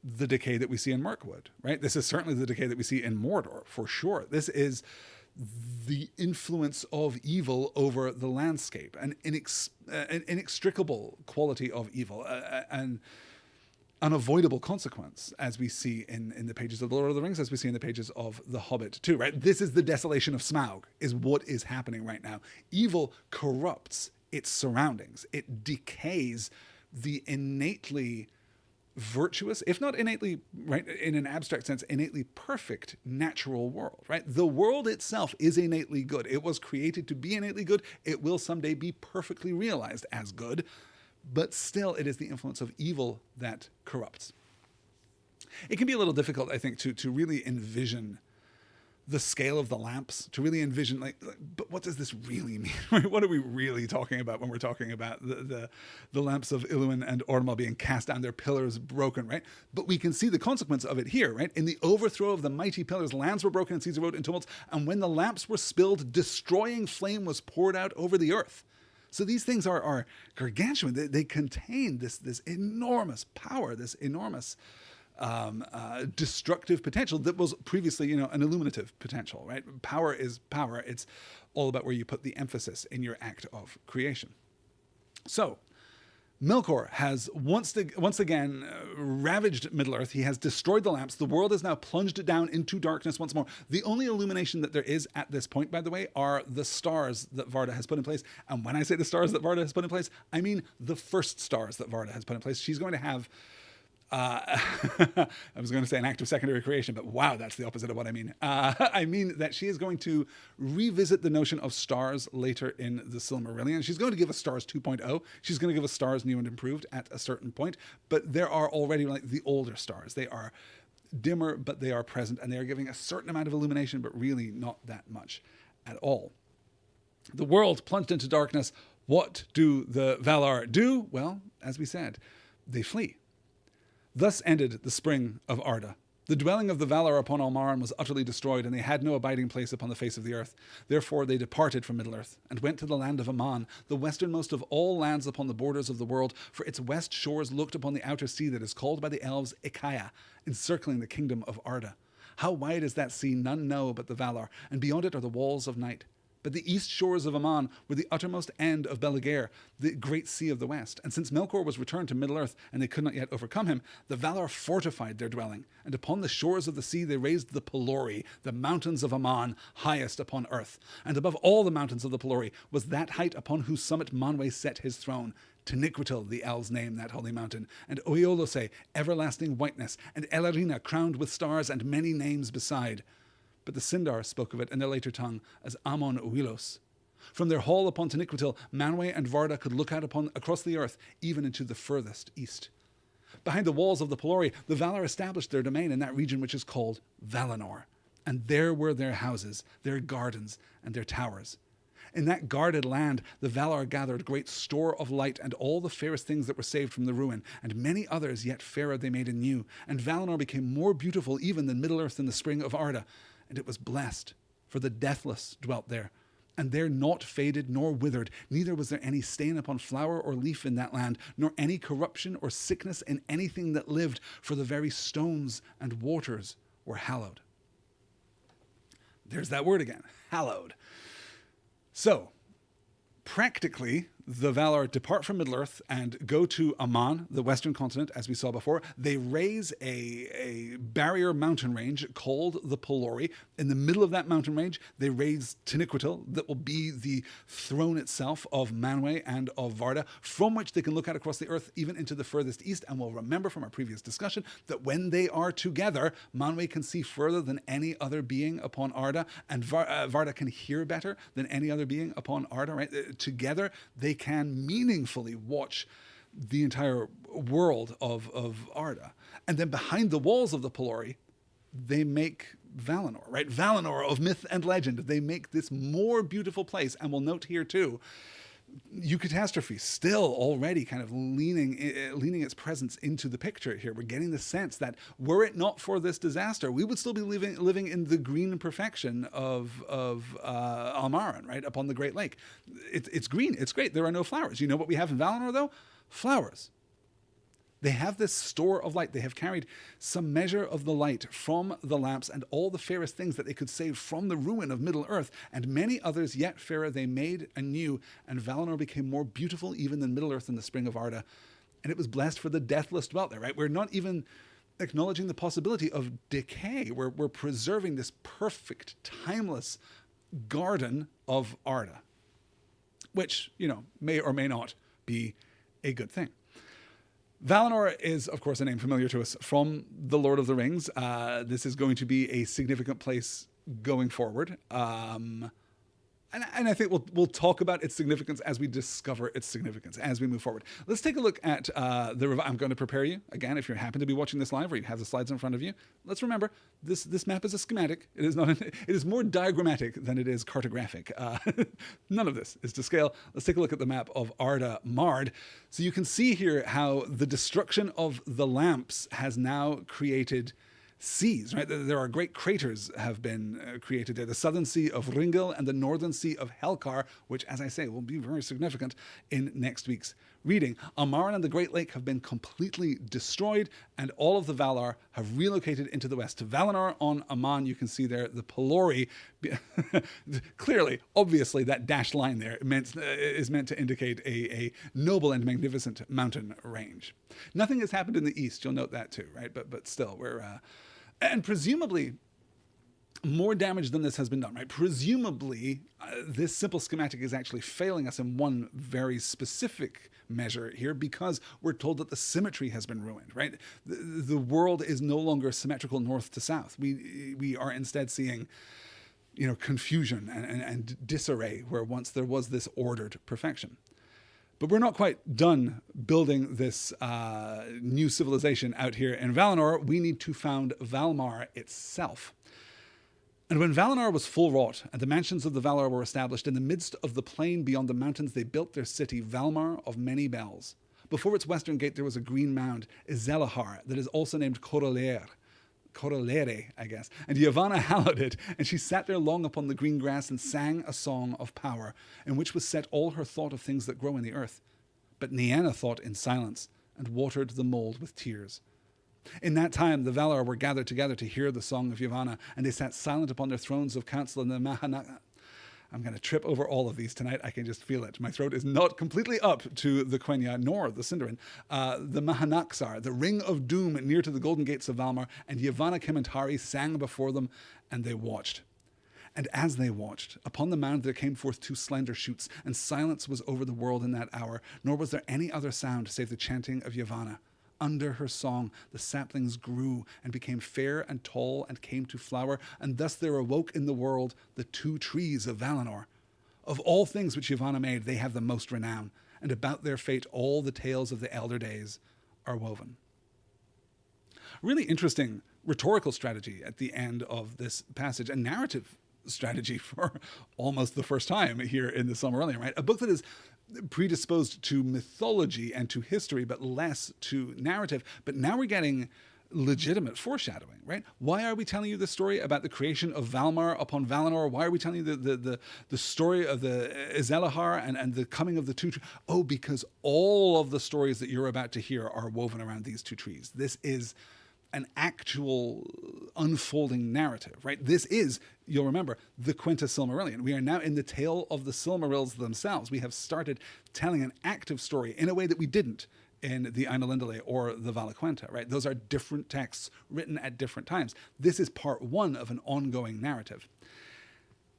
the decay that we see in Mirkwood, right? This is certainly the decay that we see in Mordor, for sure. This is the influence of evil over the landscape, an inextricable quality of evil, an unavoidable consequence, as we see in the pages of The Lord of the Rings, as we see in the pages of The Hobbit too, right? This is the desolation of Smaug, is what is happening right now. Evil corrupts its surroundings. It decays the innately virtuous, if not innately, right, in an abstract sense, innately perfect natural world, right? The world itself is innately good. It was created to be innately good. It will someday be perfectly realized as good, but still it is the influence of evil that corrupts. It can be a little difficult, I think, to really envision the scale of the lamps, to really envision, but what does this really mean? What are we really talking about when we're talking about the lamps of Iluin and Ormal being cast down, their pillars broken, right? But we can see the consequence of it here, right? In the overthrow of the mighty pillars, lands were broken and seas erode in tumults, and when the lamps were spilled, destroying flame was poured out over the earth. So these things are gargantuan. They contain this enormous power, this enormous destructive potential that was previously, an illuminative potential, right? Power is power. It's all about where you put the emphasis in your act of creation. So, Melkor has once again ravaged Middle-earth. He has destroyed the lamps. The world is now plunged down into darkness once more. The only illumination that there is at this point, by the way, are the stars that Varda has put in place. And when I say the stars that Varda has put in place, I mean the first stars that Varda has put in place. She's going to have I was going to say an act of secondary creation, but wow, that's the opposite of what I mean. I mean that she is going to revisit the notion of stars later in the Silmarillion. She's going to give us stars 2.0. She's going to give us stars new and improved at a certain point, but there are already the older stars. They are dimmer, but they are present, and they are giving a certain amount of illumination, but really not that much at all. The world plunged into darkness. What do the Valar do? Well, as we said, they flee. Thus ended the spring of Arda. The dwelling of the Valar upon Almaran was utterly destroyed, and they had no abiding place upon the face of the earth. Therefore they departed from Middle-earth, and went to the land of Aman, the westernmost of all lands upon the borders of the world, for its west shores looked upon the outer sea that is called by the elves Ikaya, encircling the kingdom of Arda. How wide is that sea none know but the Valar, and beyond it are the walls of night. But the east shores of Aman were the uttermost end of Beligare, the great sea of the west. And since Melkor was returned to Middle-earth, and they could not yet overcome him, the Valar fortified their dwelling. And upon the shores of the sea they raised the Pelori, the mountains of Aman, highest upon earth. And above all the mountains of the Pelori was that height upon whose summit Manwë set his throne. Taniquetil, the elves name that holy mountain, and Oiolose, everlasting whiteness, and Elarina, crowned with stars, and many names beside. But the Sindar spoke of it in their later tongue as Amon Uilos. From their hall upon Taniquetil, Manwë and Varda could look out across the earth, even into the furthest east. Behind the walls of the Pelori, the Valar established their domain in that region which is called Valinor. And there were their houses, their gardens, and their towers. In that guarded land, the Valar gathered great store of light and all the fairest things that were saved from the ruin, and many others yet fairer they made anew. And Valinor became more beautiful even than Middle-earth in the spring of Arda. And it was blessed, for the deathless dwelt there. And there naught faded nor withered, neither was there any stain upon flower or leaf in that land, nor any corruption or sickness in anything that lived, for the very stones and waters were hallowed. There's that word again, hallowed. So, practically, the Valar depart from Middle-earth and go to Aman, the western continent, as we saw before. They raise a barrier mountain range called the Pelori. In the middle of that mountain range, they raise Taniquetil, that will be the throne itself of Manwë and of Varda, from which they can look out across the earth, even into the furthest east. And we'll remember from our previous discussion that when they are together, Manwë can see further than any other being upon Arda, and Varda can hear better than any other being upon Arda, right? Together, they can meaningfully watch the entire world of Arda. And then behind the walls of the Pelori, they make Valinor, right? Valinor of myth and legend. They make this more beautiful place. And we'll note here too, Eucatastrophe still already kind of leaning its presence into the picture here. We're getting the sense that were it not for this disaster, we would still be living in the green perfection of Almaran, right, upon the Great Lake. It's green. It's great. There are no flowers. You know what we have in Valinor, though? Flowers. They have this store of light. They have carried some measure of the light from the lamps and all the fairest things that they could save from the ruin of Middle-earth, and many others yet fairer they made anew, and Valinor became more beautiful even than Middle-earth in the spring of Arda. And it was blessed for the deathless dwelt there, right? We're not even acknowledging the possibility of decay. We're preserving this perfect, timeless garden of Arda, which, may or may not be a good thing. Valinor is, of course, a name familiar to us from The Lord of the Rings. This is going to be a significant place going forward. And I think we'll talk about its significance as we discover its significance as we move forward. Let's take a look at I'm going to prepare you again. If you happen to be watching this live or you have the slides in front of you, let's remember this map is a schematic. It is not. It is more diagrammatic than it is cartographic. None of this is to scale. Let's take a look at the map of Arda Mard. So you can see here how the destruction of the lamps has now created seas, right? There are great craters have been created there. The southern sea of Ringel and the northern sea of Helkar, which, as I say, will be very significant in next week's reading. Almaran and the Great Lake have been completely destroyed, and all of the Valar have relocated into the west. To Valinor on Aman, you can see there the Pelori. Clearly, obviously, that dashed line there is meant to indicate a noble and magnificent mountain range. Nothing has happened in the east. You'll note that too, right? But still, we're... And presumably, more damage than this has been done, right? Presumably, this simple schematic is actually failing us in one very specific measure here, because we're told that the symmetry has been ruined, right? The world is no longer symmetrical north to south. We are instead seeing, confusion and disarray where once there was this ordered perfection. But we're not quite done building this new civilization out here in Valinor. We need to found Valmar itself. And when Valinor was full wrought, and the mansions of the Valar were established in the midst of the plain beyond the mountains, they built their city, Valmar of many bells. Before its western gate there was a green mound, Izelahar, that is also named Corolere, I guess. And Yavanna hallowed it, and she sat there long upon the green grass and sang a song of power, in which was set all her thought of things that grow in the earth. But Nienna thought in silence, and watered the mold with tears. In that time the Valar were gathered together to hear the song of Yavanna, and they sat silent upon their thrones of council in the Mahana. I'm going to trip over all of these tonight. I can just feel it. My throat is not completely up to the Quenya nor the Sindarin. The Mahanaxar, the ring of doom near to the golden gates of Valmar, and Yavanna Kementari sang before them, and they watched. And as they watched, upon the mound there came forth two slender shoots, and silence was over the world in that hour, nor was there any other sound save the chanting of Yavanna. Under her song the saplings grew and became fair and tall and came to flower, and thus there awoke in the world the two trees of Valinor. Of all things which Yavanna made, they have the most renown, and about their fate all the tales of the elder days are woven. Really interesting rhetorical strategy at the end of this passage, a narrative strategy for almost the first time here in the Silmarillion, right? A book that is predisposed to mythology and to history, but less to narrative. But now we're getting legitimate foreshadowing, right? Why are we telling you the story about the creation of Valmar upon Valinor? Why are we telling you the story of the Izelahar and the coming of the two trees? Oh, because all of the stories that you're about to hear are woven around these two trees. This is an actual unfolding narrative, right? This is, you'll remember, the Quinta Silmarillion. We are now in the tale of the Silmarils themselves. We have started telling an active story in a way that we didn't in the Ainulindale or the Valaquenta, right? Those are different texts written at different times. This is part one of an ongoing narrative.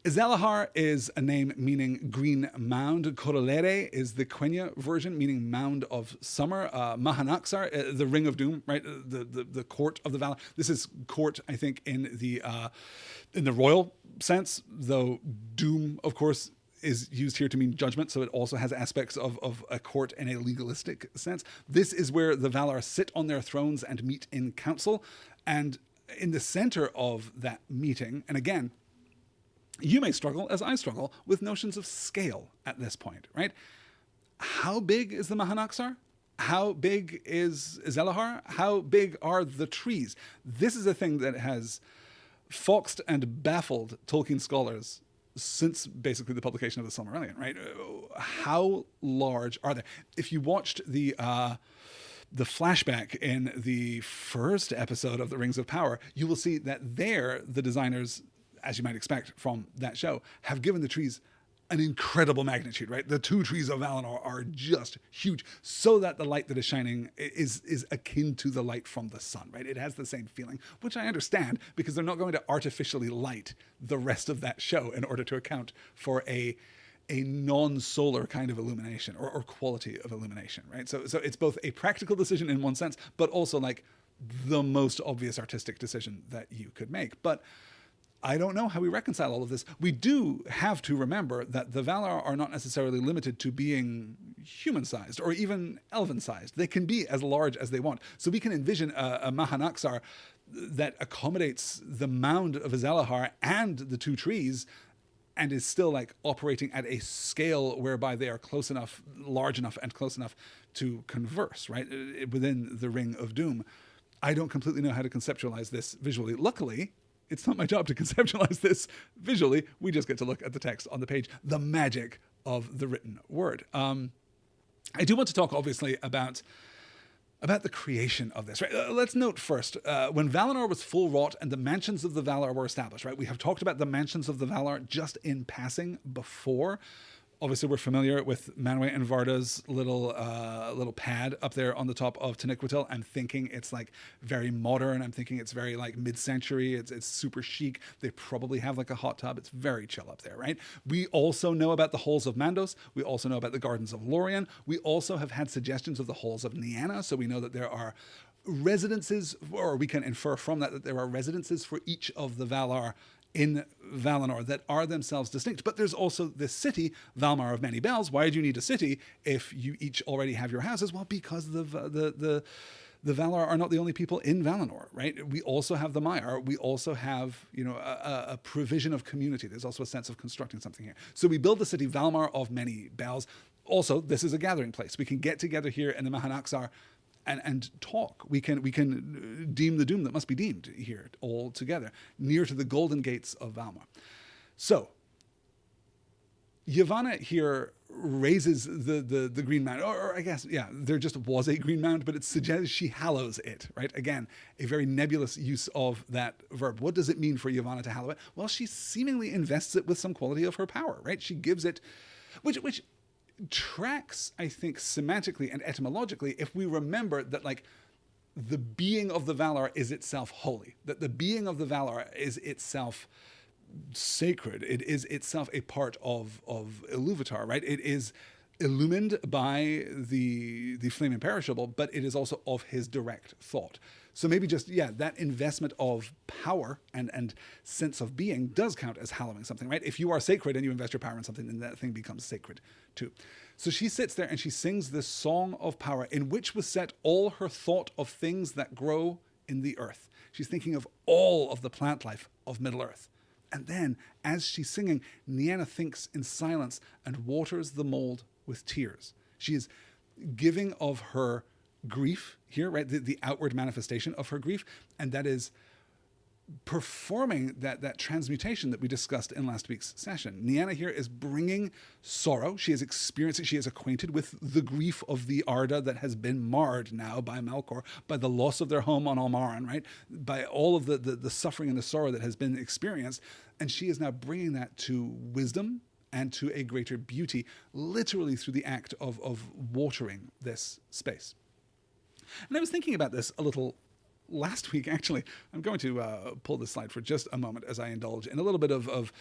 Izelahar is a name meaning green mound. Corolere is the Quenya version, meaning mound of summer. Mahanaxar, the ring of doom, right? The court of the Valar. This is court, I think, in the royal sense, though doom, of course, is used here to mean judgment, so it also has aspects of a court in a legalistic sense. This is where the Valar sit on their thrones and meet in council, and in the center of that meeting, and again, you may struggle, as I struggle, with notions of scale at this point, right? how big is the Mahanaxar? How big is Elahar? How big are the trees? This is a thing that has foxed and baffled Tolkien scholars since basically the publication of the Silmarillion, right? How large are they? If you watched the flashback in the first episode of The Rings of Power, you will see that there, the designers, as you might expect from that show, have given the trees an incredible magnitude, right? The 2 trees of Valinor are just huge, so that the light that is shining is akin to the light from the sun, right? It has the same feeling, which I understand, because they're not going to artificially light the rest of that show in order to account for a non-solar kind of illumination or quality of illumination, right? So it's both a practical decision in one sense, but also like the most obvious artistic decision that you could make. But I don't know how we reconcile all of this. We do have to remember that the Valar are not necessarily limited to being human-sized or even elven-sized. They can be as large as they want. So we can envision a Mahanaxar that accommodates the mound of Azalahar and the 2 trees, and is still like operating at a scale whereby they are close enough, large enough, and close enough to converse, right? Within the Ring of Doom. I don't completely know how to conceptualize this visually. Luckily, it's not my job to conceptualize this visually. We just get to look at the text on the page, the magic of the written word. I do want to talk, obviously, about the creation of this, right? Let's note first, when Valinor was full wrought and the mansions of the Valar were established, right? We have talked about the mansions of the Valar just in passing before. Obviously, we're familiar with Manwë and Varda's little pad up there on the top of Taniquetil. I'm thinking it's like very modern. I'm thinking it's very like mid-century. It's super chic. They probably have like a hot tub. It's very chill up there, right? We also know about the halls of Mandos. We also know about the gardens of Lorien. We also have had suggestions of the halls of Niana. So we know that there are residences, or we can infer from that there are residences for each of the Valar in Valinor that are themselves distinct. But there's also this city, Valmar of Many Bells. Why do you need a city if you each already have your houses? Well, because the Valar are not the only people in Valinor, right? We also have the Maiar. We also have, a provision of community. There's also a sense of constructing something here. So we build the city Valmar of Many Bells. Also, this is a gathering place. We can get together here in the Mahanaxar and talk. We can deem the doom that must be deemed here all together, near to the golden gates of Valmar. So Yavanna here raises the green mound, or I guess, yeah, there just was a green mound, but it suggests she hallows it, right? Again, a very nebulous use of that verb. What does it mean for Yavanna to hallow it? Well, she seemingly invests it with some quality of her power, right? She gives it, which tracks, I think, semantically and etymologically, if we remember that, like, the being of the Valar is itself holy, that the being of the Valar is itself sacred. It is itself a part of Iluvatar, right? It is illumined by the flame imperishable, but it is also of his direct thought. So maybe just, that investment of power and sense of being does count as hallowing something, right? If you are sacred and you invest your power in something, then that thing becomes sacred too. So she sits there and she sings this song of power in which was set all her thought of things that grow in the earth. She's thinking of all of the plant life of Middle-earth. And then, as she's singing, Niana thinks in silence and waters the mold with tears. She is giving of her grief here, right? The outward manifestation of her grief. And that is performing that transmutation that we discussed in last week's session. Niana here is bringing sorrow. She is experiencing, she is acquainted with the grief of the Arda that has been marred now by Melkor, by the loss of their home on Almaran, right? By all of the suffering and the sorrow that has been experienced. And she is now bringing that to wisdom and to a greater beauty, literally through the act of watering this space. And I was thinking about this a little last week, actually. I'm going to pull this slide for just a moment as I indulge in a little bit of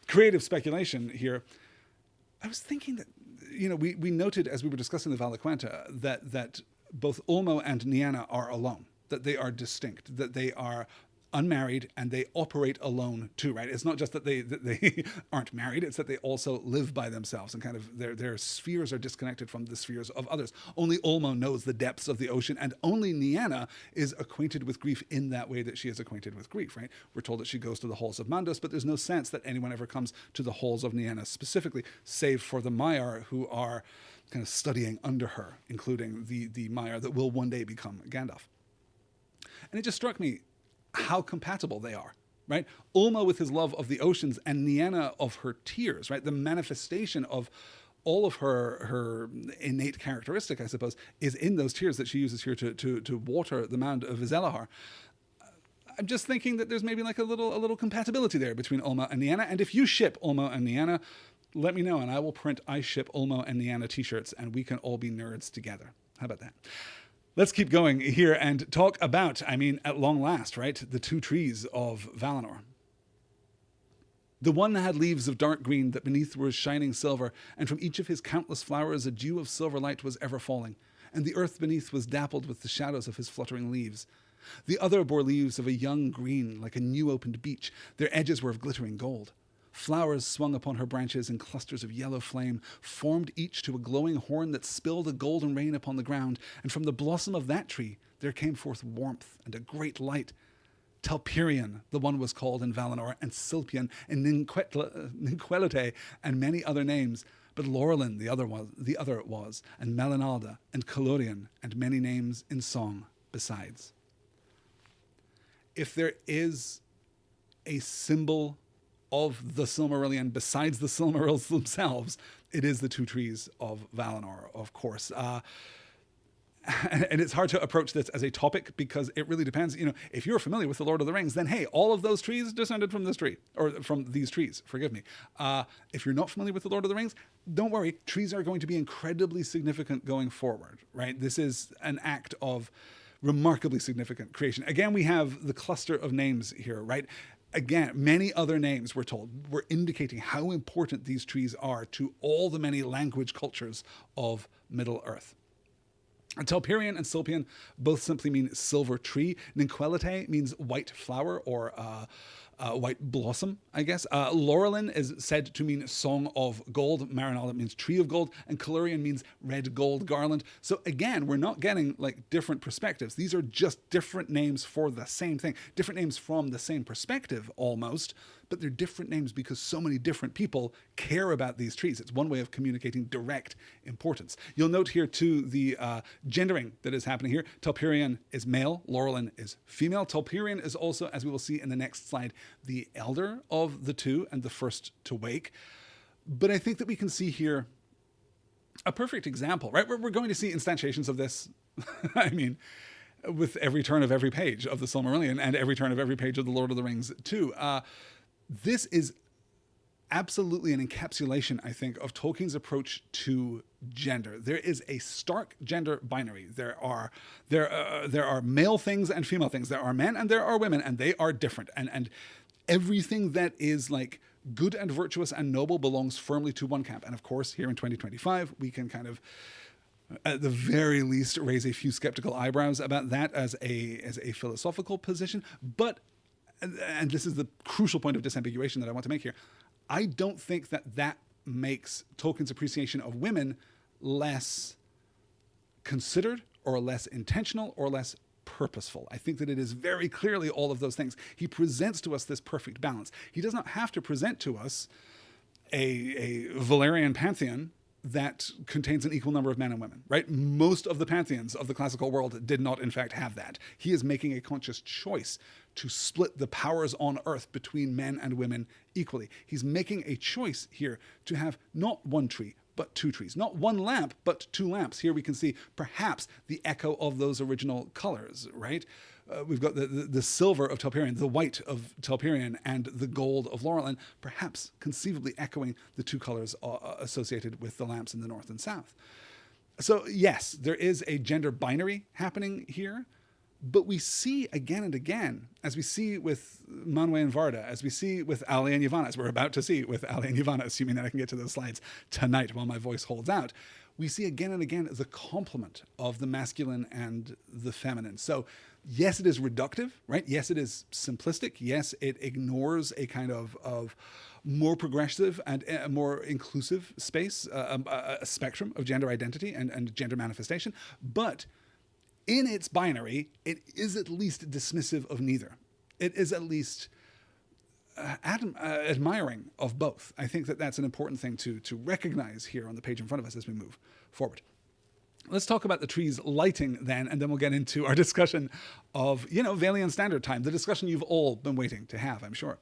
creative speculation here. I was thinking that, we noted as we were discussing the Valaquenta that both Ulmo and Niana are alone, that they are distinct, that they are unmarried and they operate alone too, right? It's not just that they aren't married, it's that they also live by themselves and kind of their spheres are disconnected from the spheres of others. Only Ulmo knows the depths of the ocean, and only Niana is acquainted with grief in that way that she is acquainted with grief, right? We're told that she goes to the halls of Mandos, but there's no sense that anyone ever comes to the halls of Niana specifically, save for the Maiar, who are kind of studying under her, including the Maiar that will one day become Gandalf. And it just struck me how compatible they are, right? Ulma with his love of the oceans and Nienna of her tears, right? The manifestation of all of her innate characteristic, I suppose, is in those tears that she uses here to water the mound of Izelahar. I'm just thinking that there's maybe like a little compatibility there between Ulma and Nienna. And if you ship Ulma and Nienna, let me know and I will print I ship Ulma and Nienna t-shirts and we can all be nerds together. How about that? Let's keep going here and talk about, at long last, right, the two trees of Valinor. The one had leaves of dark green that beneath were shining silver, and from each of his countless flowers a dew of silver light was ever falling, and the earth beneath was dappled with the shadows of his fluttering leaves. The other bore leaves of a young green, like a new opened beech. Their edges were of glittering gold. Flowers swung upon her branches in clusters of yellow flame, formed each to a glowing horn that spilled a golden rain upon the ground, and from the blossom of that tree there came forth warmth and a great light. Telperion, the one was called in Valinor, and Silpion, and Ninquelote, and many other names. But Laurelin, the other it was, and Melinalda, and Calorian, and many names in song besides. If there is a symbol of the Silmarillion besides the Silmarils themselves, it is the two trees of Valinor, of course. And it's hard to approach this as a topic because it really depends. If you're familiar with The Lord of the Rings, then hey, all of those trees descended from this tree, or from these trees, forgive me. If you're not familiar with The Lord of the Rings, don't worry, trees are going to be incredibly significant going forward, right? This is an act of remarkably significant creation. Again, we have the cluster of names here, right? Again, many other names we're told were indicating how important these trees are to all the many language cultures of Middle-earth. Telperion and Silpion both simply mean silver tree. Ninquelote means white flower or white blossom, I guess. Laurelin is said to mean song of gold. Marinalda means tree of gold. And Calorian means red gold garland. So again, we're not getting like different perspectives. These are just different names for the same thing. Different names from the same perspective almost. But they're different names because so many different people care about these trees. It's one way of communicating direct importance. You'll note here too the gendering that is happening here. Telperion is male, Laurelin is female. Telperion is also, as we will see in the next slide, the elder of the two and the first to wake. But I think that we can see here a perfect example, right? We're going to see instantiations of this, with every turn of every page of the Silmarillion and every turn of every page of the Lord of the Rings too. This is absolutely an encapsulation, I think, of Tolkien's approach to gender. There is a stark gender binary. There are male things and female things. There are men and there are women, and they are different. And everything that is like good and virtuous and noble belongs firmly to one camp. And of course, here in 2025, we can kind of, at the very least, raise a few skeptical eyebrows about that as a philosophical position. But, and this is the crucial point of disambiguation that I want to make here, I don't think that makes Tolkien's appreciation of women less considered or less intentional or less purposeful. I think that it is very clearly all of those things. He presents to us this perfect balance. He does not have to present to us a Valerian pantheon that contains an equal number of men and women, right? Most of the pantheons of the classical world did not, in fact, have that. He is making a conscious choice to split the powers on Earth between men and women equally. He's making a choice here to have not one tree, but two trees. Not one lamp, but two lamps. Here we can see perhaps the echo of those original colors, right? We've got the silver of Telperion, the white of Telperion, and the gold of Laurelin, perhaps conceivably echoing the two colors associated with the lamps in the north and south. So yes, there is a gender binary happening here, but we see again and again, as we see with Manwë and Varda, as we see with Ali and Yavanna, as we're about to see with Ali and Yavanna, assuming that I can get to those slides tonight while my voice holds out, we see again and again the complement of the masculine and the feminine. So yes, it is reductive, right? Yes, it is simplistic. Yes, it ignores a kind of more progressive and a more inclusive space, a spectrum of gender identity and gender manifestation. But in its binary, it is at least dismissive of neither. It is at least admiring of both. I think that that's an important thing to recognize here on the page in front of us as we move forward. Let's talk about the trees lighting then, and then we'll get into our discussion of, Vailian Standard Time, the discussion you've all been waiting to have, I'm sure.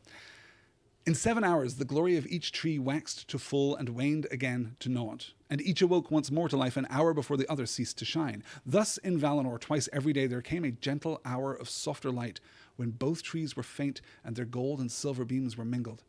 In 7 hours, the glory of each tree waxed to full and waned again to naught, and each awoke once more to life an hour before the other ceased to shine. Thus in Valinor twice every day there came a gentle hour of softer light, when both trees were faint and their gold and silver beams were mingled.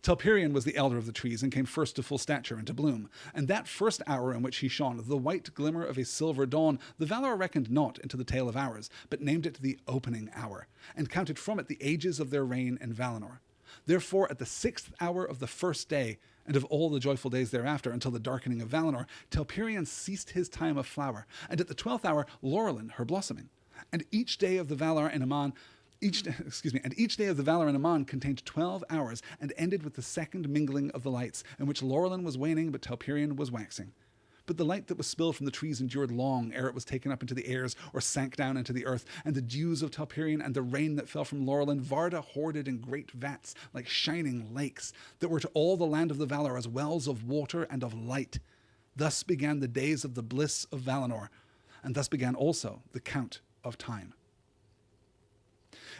Telperion was the elder of the trees and came first to full stature and to bloom. And that first hour in which he shone, the white glimmer of a silver dawn, the Valar reckoned not into the tale of hours, but named it the opening hour, and counted from it the ages of their reign in Valinor. Therefore, at the 6th hour of the first day, and of all the joyful days thereafter, until the darkening of Valinor, Telperion ceased his time of flower, and at the 12th hour, Laurelin her blossoming. And each day of the Valar and Aman each day of the Valar and Aman contained 12 hours, and ended with the second mingling of the lights, in which Laurelin was waning, but Telperion was waxing. But the light that was spilled from the trees endured long ere it was taken up into the airs, or sank down into the earth, and the dews of Telperion and the rain that fell from Laurelin Varda hoarded in great vats, like shining lakes, that were to all the land of the Valar as wells of water and of light. Thus began the days of the bliss of Valinor, and thus began also the count of time.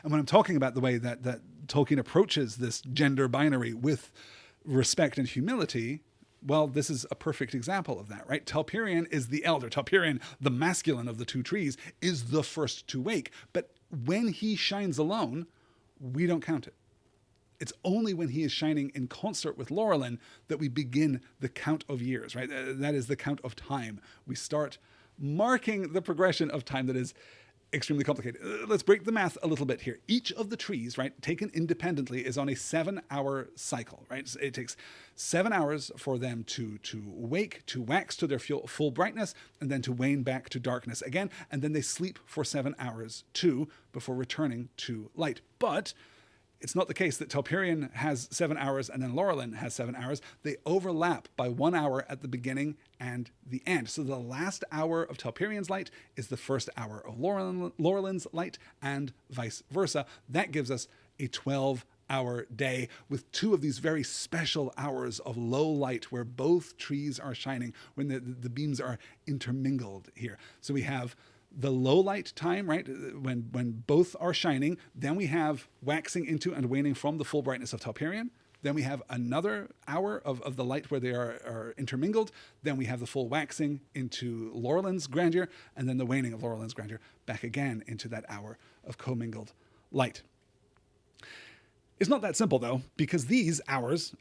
And when I'm talking about the way that Tolkien approaches this gender binary with respect and humility, well, this is a perfect example of that, right? Telperion is the elder. Telperion, the masculine of the two trees, is the first to wake. But when he shines alone, we don't count it. It's only when he is shining in concert with Laurelin that we begin the count of years, right? That is the count of time. We start marking the progression of time that is extremely complicated. Let's break the math a little bit here. Each of the trees, right, taken independently, is on a 7-hour cycle, right? So it takes 7 hours for them to wake, to wax to their full brightness, and then to wane back to darkness again, and then they sleep for 7 hours too before returning to light. But it's not the case that Telperion has 7 hours and then Laurelin has 7 hours. They overlap by 1 hour at the beginning and the end. So the last hour of Telperion's light is the first hour of Laurelin's light, and vice versa. That gives us a 12-hour day with two of these very special hours of low light where both trees are shining, when the beams are intermingled here. So we have the low light time, right, when both are shining. Then we have waxing into and waning from the full brightness of Telperion. Then we have another hour of the light where they are intermingled. Then we have the full waxing into Laurelin's grandeur, and then the waning of Laurelin's grandeur back again into that hour of commingled light. It's not that simple, though, because these hours,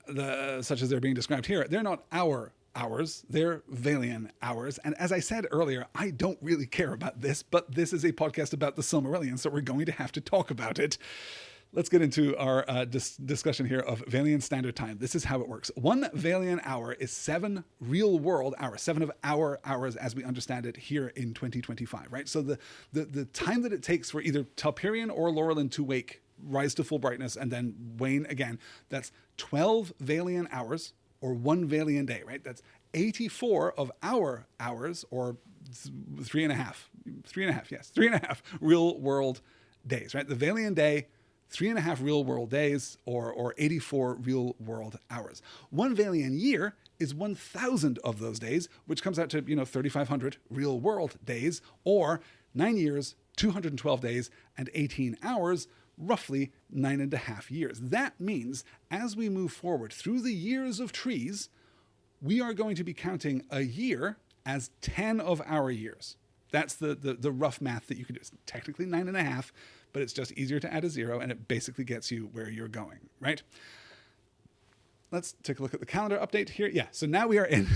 such as they're being described here, they're not our hours, they're Vailian hours. And as I said earlier, I don't really care about this, but this is a podcast about the Silmarillion, so we're going to have to talk about it. Let's get into our discussion here of Vailian Standard Time. This is how it works. 1 Vailian hour is 7 real-world hours, 7 of our hours as we understand it here in 2025, right? So the time that it takes for either Telperion or Laurelin to wake, rise to full brightness, and then wane again, that's 12 Vailian hours, or 1 Vailian day, right? That's 84 of our hours, or 3.5 real world days, right? The Vailian day, 3.5 real world days, or 84 real world hours. 1 Vailian year is 1,000 of those days, which comes out to, 3,500 real world days, or 9 years, 212 days, and 18 hours, roughly 9.5 years. That means as we move forward through the years of trees, we are going to be counting a year as 10 of our years. That's the rough math that you can do. It's technically 9.5, but it's just easier to add a 0, and it basically gets you where you're going, right? Let's take a look at the calendar update here. Yeah, so now we are in...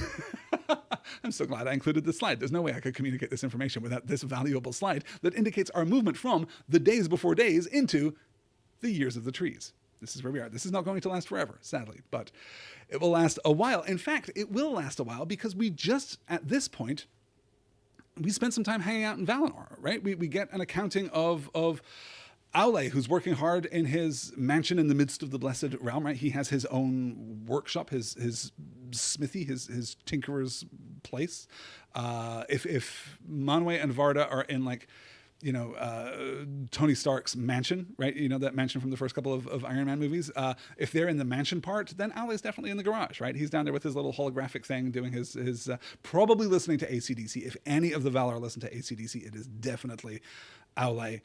I'm so glad I included this slide. There's no way I could communicate this information without this valuable slide that indicates our movement from the days before days into the years of the trees. This is where we are. This is not going to last forever, sadly, but it will last a while. In fact, it will last a while because we just, at this point, we spent some time hanging out in Valinor, right? We get an accounting of Aule, who's working hard in his mansion in the midst of the Blessed Realm, right? He has his own workshop, his smithy, his tinkerer's place. If Manwë and Varda are in like Tony Stark's mansion, right? That mansion from the first couple of Iron Man movies. If they're in the mansion part, then Aule's definitely in the garage, right? He's down there with his little holographic thing doing his probably listening to AC/DC. If any of the Valar listen to AC/DC, it is definitely Aule.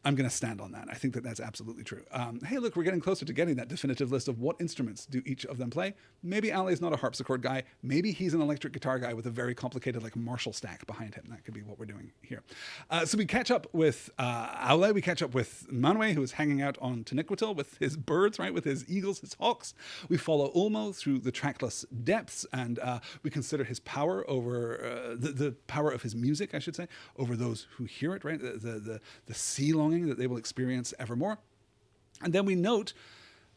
I'm going to stand on that. I think that that's absolutely true. Hey, look, we're getting closer to getting that definitive list of what instruments do each of them play. Maybe Aule's not a harpsichord guy. Maybe he's an electric guitar guy with a very complicated Marshall stack behind him. That could be what we're doing here. So we catch up with Aule. We catch up with Manwë, who is hanging out on Taniquetil with his birds, right, with his eagles, his hawks. We follow Ulmo through the trackless depths, and we consider his power over the power of his music, I should say, over those who hear it, right? The sea longing that they will experience evermore. And then we note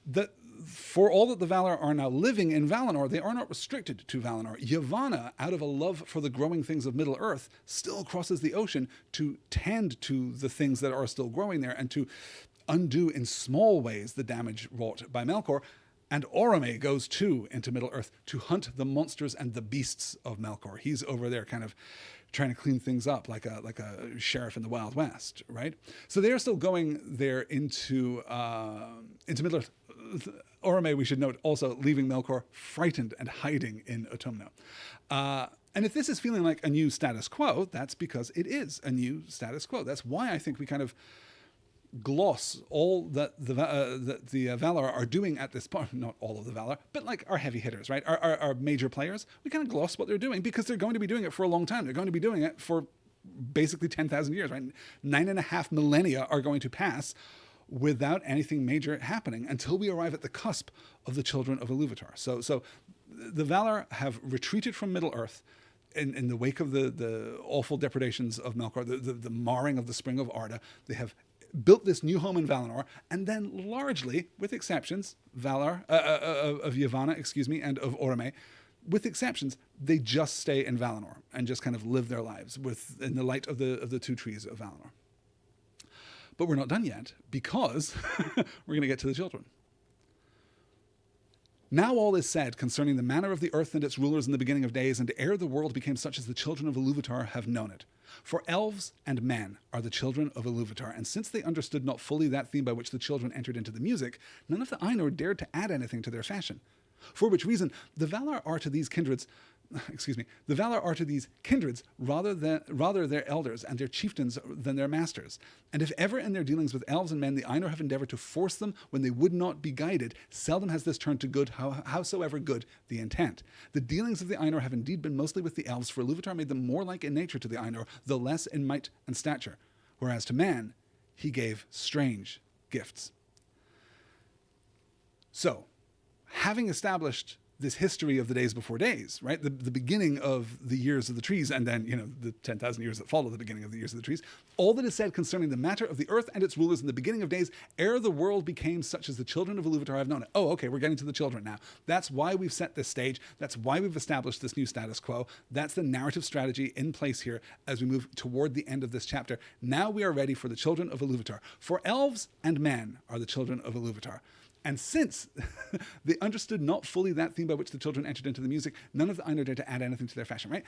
that for all that the Valar are now living in Valinor, they are not restricted to Valinor. Yavanna, out of a love for the growing things of Middle-earth, still crosses the ocean to tend to the things that are still growing there and to undo in small ways the damage wrought by Melkor. And Orome goes too into Middle-earth to hunt the monsters and the beasts of Melkor. He's over there kind of trying to clean things up like a sheriff in the Wild West, right? So they are still going there into Middle-earth. Orome, we should note, also leaving Melkor frightened and hiding in Utumno. And if this is feeling like a new status quo, that's because it is a new status quo. That's why I think we kind of gloss all that the Valar are doing at this point. Not all of the Valar, but our heavy hitters, right? Our major players. We kind of gloss what they're doing because they're going to be doing it for a long time. They're going to be doing it for basically 10,000 years, right? 9.5 millennia are going to pass without anything major happening until we arrive at the cusp of the children of Iluvatar. So the Valar have retreated from Middle-earth in the wake of the awful depredations of Melkor, the marring of the spring of Arda. They have built this new home in Valinor, and then largely, with exceptions, Valar of Yavanna, and of Orome, with exceptions, they just stay in Valinor and just kind of live their lives in the light of the two trees of Valinor. But we're not done yet, because we're going to get to the children. Now all is said concerning the manner of the earth and its rulers in the beginning of days, and ere the world became such as the children of Iluvatar have known it. For elves and men are the children of Iluvatar, and since they understood not fully that theme by which the children entered into the music, none of the Ainur dared to add anything to their fashion. For which reason, the Valar are to these kindreds rather their elders and their chieftains than their masters. And if ever in their dealings with elves and men the Ainur have endeavored to force them when they would not be guided, seldom has this turned to good, howsoever good the intent. The dealings of the Ainur have indeed been mostly with the elves, for Iluvatar made them more like in nature to the Ainur, though less in might and stature. Whereas to man, he gave strange gifts. So, having established this history of the days before days, right? The beginning of the years of the trees, and then, the 10,000 years that follow the beginning of the years of the trees. All that is said concerning the matter of the earth and its rulers in the beginning of days, ere the world became such as the children of Iluvatar have known it. Oh, okay, we're getting to the children now. That's why we've set this stage. That's why we've established this new status quo. That's the narrative strategy in place here as we move toward the end of this chapter. Now we are ready for the children of Iluvatar. For elves and men are the children of Iluvatar. And since they understood not fully that theme by which the children entered into the music, none of the Ainur dared to add anything to their fashion, right?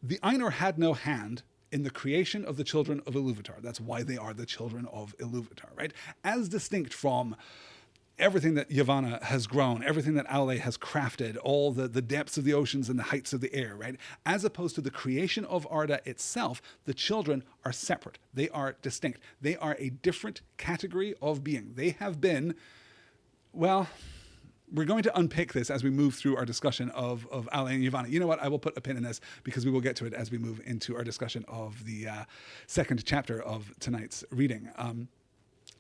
The Ainur had no hand in the creation of the children of Iluvatar. That's why they are the children of Iluvatar, right? As distinct from everything that Yavanna has grown, everything that Aule has crafted, all the depths of the oceans and the heights of the air, right? As opposed to the creation of Arda itself, the children are separate. They are distinct. They are a different category of being. They have been... Well, we're going to unpick this as we move through our discussion of Aule and Yavanna. You know what? I will put a pin in this because we will get to it as we move into our discussion of the second chapter of tonight's reading.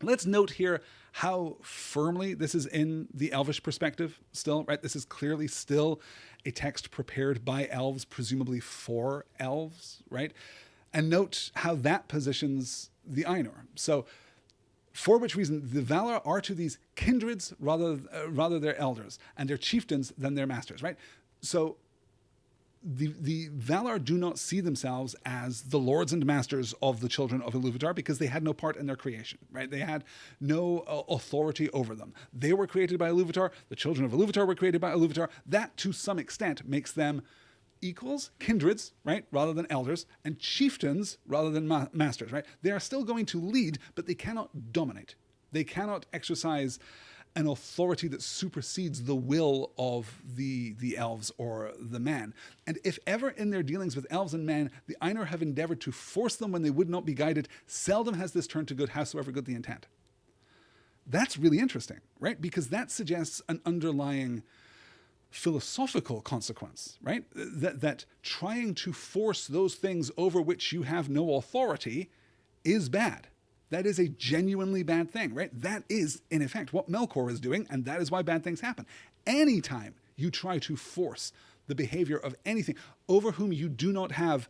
Let's note here how firmly this is in the elvish perspective still, right? This is clearly still a text prepared by elves, presumably for elves, right? And note how that positions the Ainur. So, for which reason the Valar are to these kindreds rather their elders, and their chieftains than their masters, right? So the Valar do not see themselves as the lords and masters of the children of Iluvatar because they had no part in their creation, right? They had no authority over them. They were created by Iluvatar. The children of Iluvatar were created by Iluvatar. That, to some extent, makes them equals, kindreds, right, rather than elders, and chieftains rather than masters, right? They are still going to lead, but they cannot dominate. They cannot exercise an authority that supersedes the will of the elves or the man. And if ever in their dealings with elves and men, the Ainur have endeavored to force them when they would not be guided, seldom has this turned to good, howsoever good the intent. That's really interesting, right? Because that suggests an underlying philosophical consequence, right? That trying to force those things over which you have no authority is bad. That is a genuinely bad thing, right? That is, in effect, what Melkor is doing, and that is why bad things happen. Anytime you try to force the behavior of anything over whom you do not have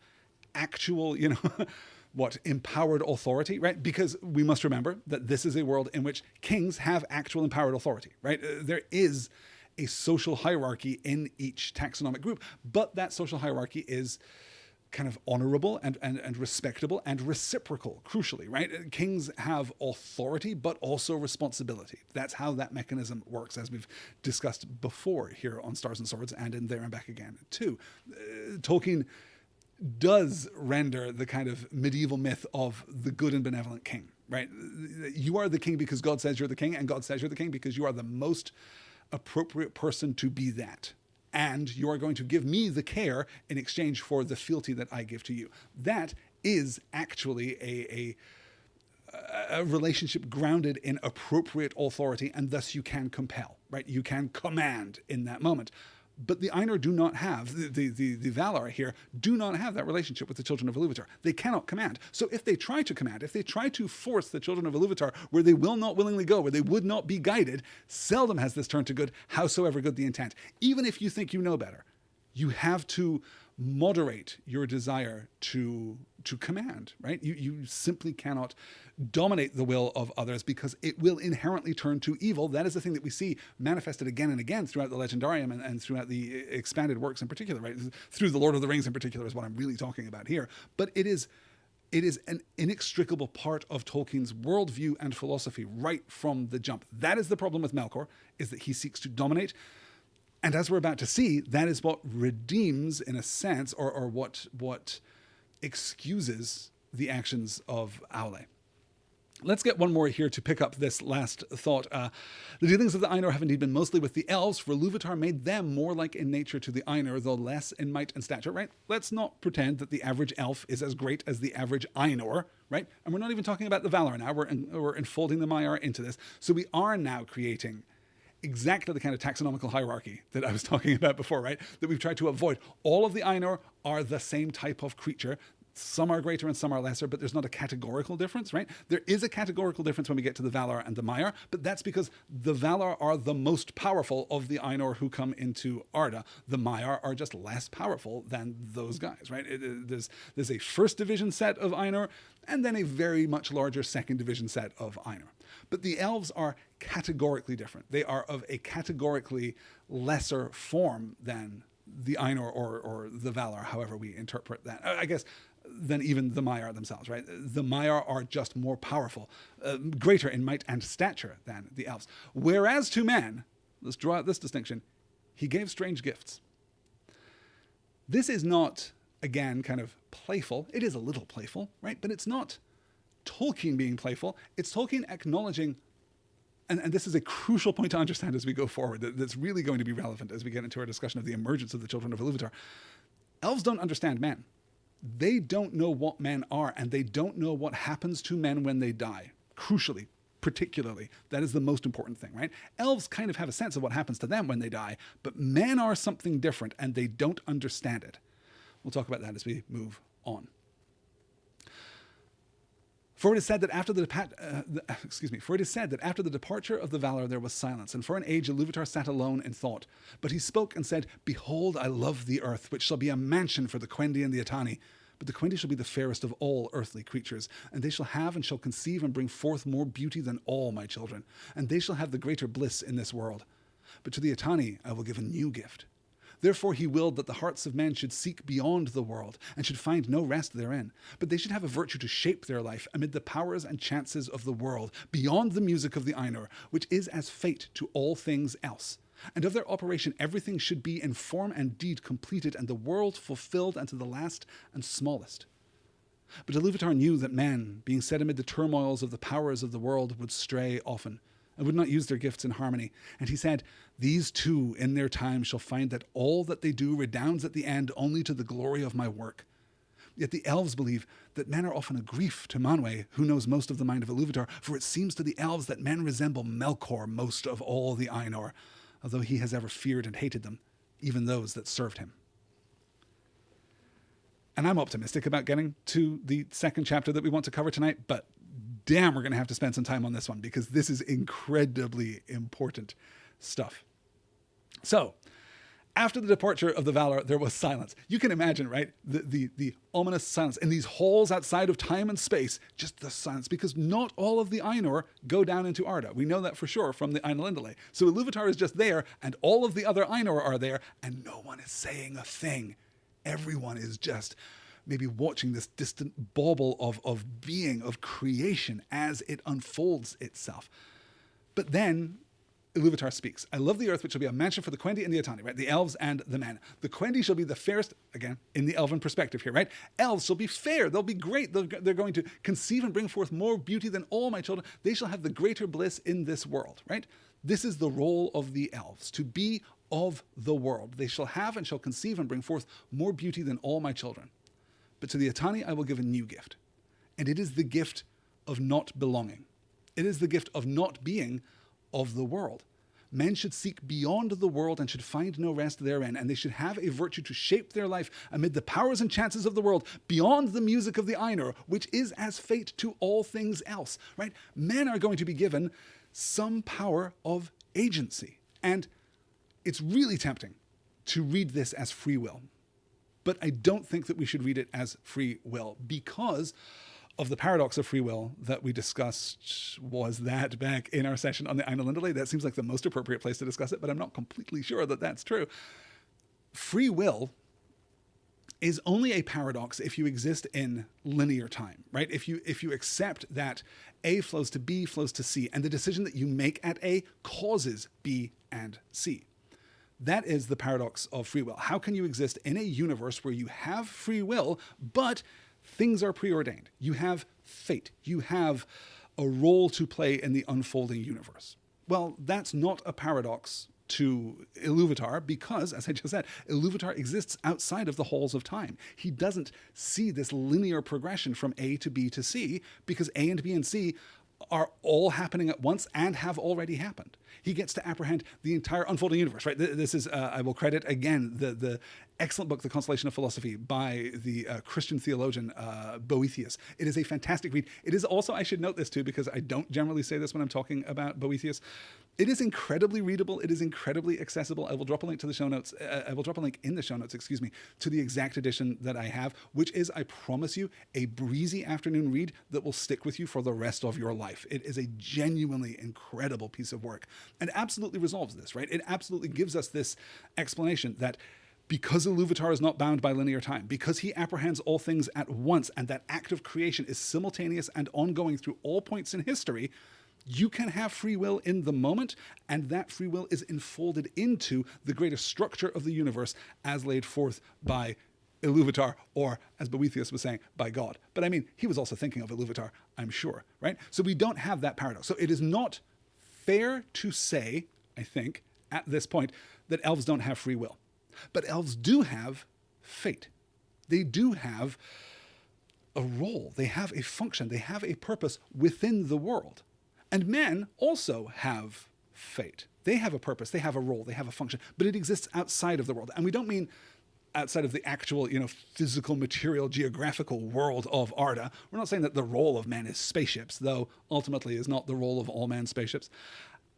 actual, empowered authority, right? Because we must remember that this is a world in which kings have actual empowered authority, right? There is a social hierarchy in each taxonomic group, but that social hierarchy is kind of honorable and respectable and reciprocal, crucially, right? Kings have authority, but also responsibility. That's how that mechanism works, as we've discussed before here on Stars and Swords and in There and Back Again, too. Tolkien does render the kind of medieval myth of the good and benevolent king, right? You are the king because God says you're the king, and God says you're the king because you are the most appropriate person to be that. And you are going to give me the care in exchange for the fealty that I give to you. That is actually a relationship grounded in appropriate authority, and thus you can compel, right? You can command in that moment. But the Ainur do not have, the Valar here, do not have that relationship with the children of Iluvatar. They cannot command. So if they try to command, if they try to force the children of Iluvatar where they will not willingly go, where they would not be guided, seldom has this turned to good, howsoever good the intent. Even if you think you know better, you have to moderate your desire to command, right? You simply cannot dominate the will of others because it will inherently turn to evil. That is the thing that we see manifested again and again throughout the Legendarium and throughout the expanded works in particular, right? Through the Lord of the Rings in particular is what I'm really talking about here. But it is an inextricable part of Tolkien's worldview and philosophy right from the jump. That is the problem with Melkor, is that he seeks to dominate. And as we're about to see, that is what redeems, in a sense, or what excuses the actions of Aule. Let's get one more here to pick up this last thought. The dealings of the Ainur have indeed been mostly with the elves, for Iluvatar made them more like in nature to the Ainur, though less in might and stature, right? Let's not pretend that the average elf is as great as the average Ainur, right? And we're not even talking about the Valar now. We're enfolding the Maiar into this. So we are now creating exactly the kind of taxonomical hierarchy that I was talking about before, right? That we've tried to avoid. All of the Ainur are the same type of creature. Some are greater and some are lesser, but there's not a categorical difference, right? There is a categorical difference when we get to the Valar and the Maiar, but that's because the Valar are the most powerful of the Ainur who come into Arda. The Maiar are just less powerful than those guys, right? There's a first division set of Ainur and then a very much larger second division set of Ainur. But the elves are categorically different. They are of a categorically lesser form than the Ainur or the Valar, however we interpret that. I guess than even the Maiar themselves, right? The Maiar are just more powerful, greater in might and stature than the elves. Whereas to man, let's draw out this distinction, he gave strange gifts. This is not, again, kind of playful. It is a little playful, right? But it's not Tolkien being playful. It's Tolkien acknowledging, and this is a crucial point to understand as we go forward, that's really going to be relevant as we get into our discussion of the emergence of the children of Iluvatar. Elves don't understand men. They don't know what men are, and they don't know what happens to men when they die. Crucially, particularly, that is the most important thing, right? Elves kind of have a sense of what happens to them when they die, but men are something different, and they don't understand it. We'll talk about that as we move on. For it is said that after the departure of the Valar there was silence, and for an age Iluvatar sat alone in thought. But he spoke and said, "Behold, I love the earth, which shall be a mansion for the Quendi and the Atani. But the Quendi shall be the fairest of all earthly creatures, and they shall have and shall conceive and bring forth more beauty than all my children, and they shall have the greater bliss in this world. But to the Atani I will give a new gift. Therefore he willed that the hearts of men should seek beyond the world, and should find no rest therein. But they should have a virtue to shape their life amid the powers and chances of the world, beyond the music of the Ainur, which is as fate to all things else. And of their operation, everything should be in form and deed completed, and the world fulfilled unto the last and smallest. But Iluvatar knew that men, being set amid the turmoils of the powers of the world, would stray often, and would not use their gifts in harmony. And he said, these too in their time shall find that all that they do redounds at the end only to the glory of my work. Yet the elves believe that men are often a grief to Manwë, who knows most of the mind of Iluvatar, for it seems to the elves that men resemble Melkor most of all the Ainur, although he has ever feared and hated them, even those that served him. And I'm optimistic about getting to the second chapter that we want to cover tonight, but damn, we're going to have to spend some time on this one because this is incredibly important stuff. So, after the departure of the Valar, there was silence. You can imagine, right? The ominous silence in these halls outside of time and space, just the silence, because not all of the Ainur go down into Arda. We know that for sure from the Ainulindale. So Iluvatar is just there, and all of the other Ainur are there, and no one is saying a thing. Everyone is just maybe watching this distant bauble of being, of creation as it unfolds itself. But then Iluvatar speaks. I love the earth, which shall be a mansion for the Quendi and the Atani, right? The elves and the men. The Quendi shall be the fairest, again, in the elven perspective here, right? Elves shall be fair. They'll be great. They're going to conceive and bring forth more beauty than all my children. They shall have the greater bliss in this world, right? This is the role of the elves, to be of the world. They shall have and shall conceive and bring forth more beauty than all my children. But to the Atani I will give a new gift. And it is the gift of not belonging. It is the gift of not being of the world. Men should seek beyond the world and should find no rest therein, and they should have a virtue to shape their life amid the powers and chances of the world, beyond the music of the Ainur, which is as fate to all things else, right? Men are going to be given some power of agency. And it's really tempting to read this as free will. But I don't think that we should read it as free will because of the paradox of free will that we discussed. Was that back in our session on the Ainulindale? That seems like the most appropriate place to discuss it, but I'm not completely sure that that's true. Free will is only a paradox if you exist in linear time, right? If you accept that A flows to B, flows to C, and the decision that you make at A causes B and C. That is the paradox of free will. How can you exist in a universe where you have free will, but things are preordained? You have fate. You have a role to play in the unfolding universe. Well, that's not a paradox to Iluvatar because, as I just said, Iluvatar exists outside of the halls of time. He doesn't see this linear progression from A to B to C because A and B and C are all happening at once and have already happened. He gets to apprehend the entire unfolding universe, right? This is, I will credit again, the excellent book, The Consolation of Philosophy, by the Christian theologian Boethius. It is a fantastic read. It is also, I should note this too, because I don't generally say this when I'm talking about Boethius. It is incredibly readable. It is incredibly accessible. I will drop a link to the show notes. I will drop a link in the show notes, to the exact edition that I have, which is, I promise you, a breezy afternoon read that will stick with you for the rest of your life. It is a genuinely incredible piece of work and absolutely resolves this, right? It absolutely gives us this explanation that because Iluvatar is not bound by linear time, because he apprehends all things at once, and that act of creation is simultaneous and ongoing through all points in history, you can have free will in the moment, and that free will is enfolded into the greater structure of the universe as laid forth by Iluvatar, or as Boethius was saying, by God. But I mean, he was also thinking of Iluvatar, I'm sure, right? So we don't have that paradox. So it is not fair to say, I think, at this point, that elves don't have free will. But elves do have fate. They do have a role. They have a function. They have a purpose within the world. And men also have fate. They have a purpose. They have a role. They have a function. But it exists outside of the world. And we don't mean outside of the actual, physical, material, geographical world of Arda. We're not saying that the role of men is spaceships, though ultimately is not the role of all men spaceships.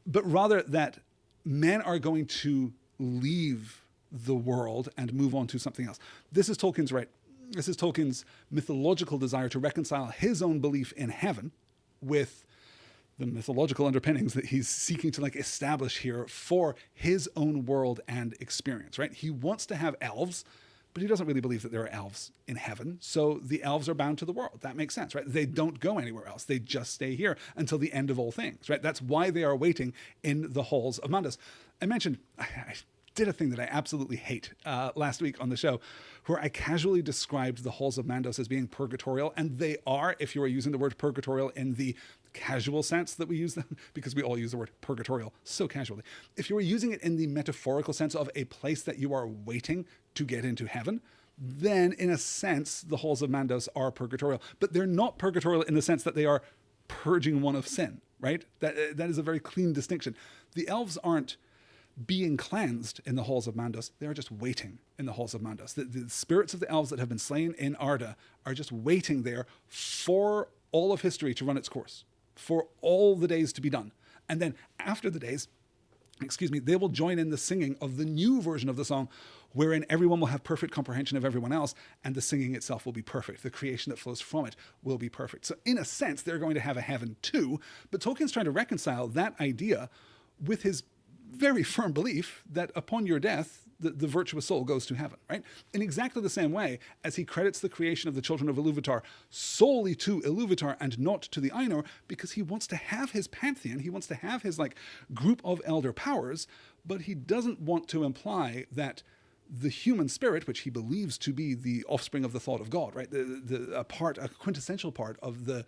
But rather that men are going to leave the world and move on to something else. This is Tolkien's right. This is Tolkien's mythological desire to reconcile his own belief in heaven with the mythological underpinnings that he's seeking to establish here for his own world and experience, right? He wants to have elves But he doesn't really believe that there are elves in heaven. So the elves are bound to the world. That makes sense, right? They don't go anywhere else. They just stay here until the end of all things, right? That's why they are waiting in the halls of Mandos. I mentioned, I did a thing that I absolutely hate last week on the show, where I casually described the halls of Mandos as being purgatorial. And they are, if you are using the word purgatorial in the casual sense that we use them, because we all use the word purgatorial so casually. If you were using it in the metaphorical sense of a place that you are waiting to get into heaven, then in a sense, the halls of Mandos are purgatorial. But they're not purgatorial in the sense that they are purging one of sin, right? That is a very clean distinction. The elves aren't being cleansed in the halls of Mandos. They are just waiting in the halls of Mandos. The spirits of the elves that have been slain in Arda are just waiting there for all of history to run its course, for all the days to be done. And then after the days, they will join in the singing of the new version of the song, wherein everyone will have perfect comprehension of everyone else, and the singing itself will be perfect. The creation that flows from it will be perfect. So in a sense, they're going to have a heaven too, but Tolkien's trying to reconcile that idea with his very firm belief that upon your death, the virtuous soul goes to heaven, right? In exactly the same way as he credits the creation of the children of Iluvatar solely to Iluvatar and not to the Ainur, because he wants to have his pantheon, he wants to have his group of elder powers, but he doesn't want to imply that the human spirit, which he believes to be the offspring of the thought of God, right? A quintessential part of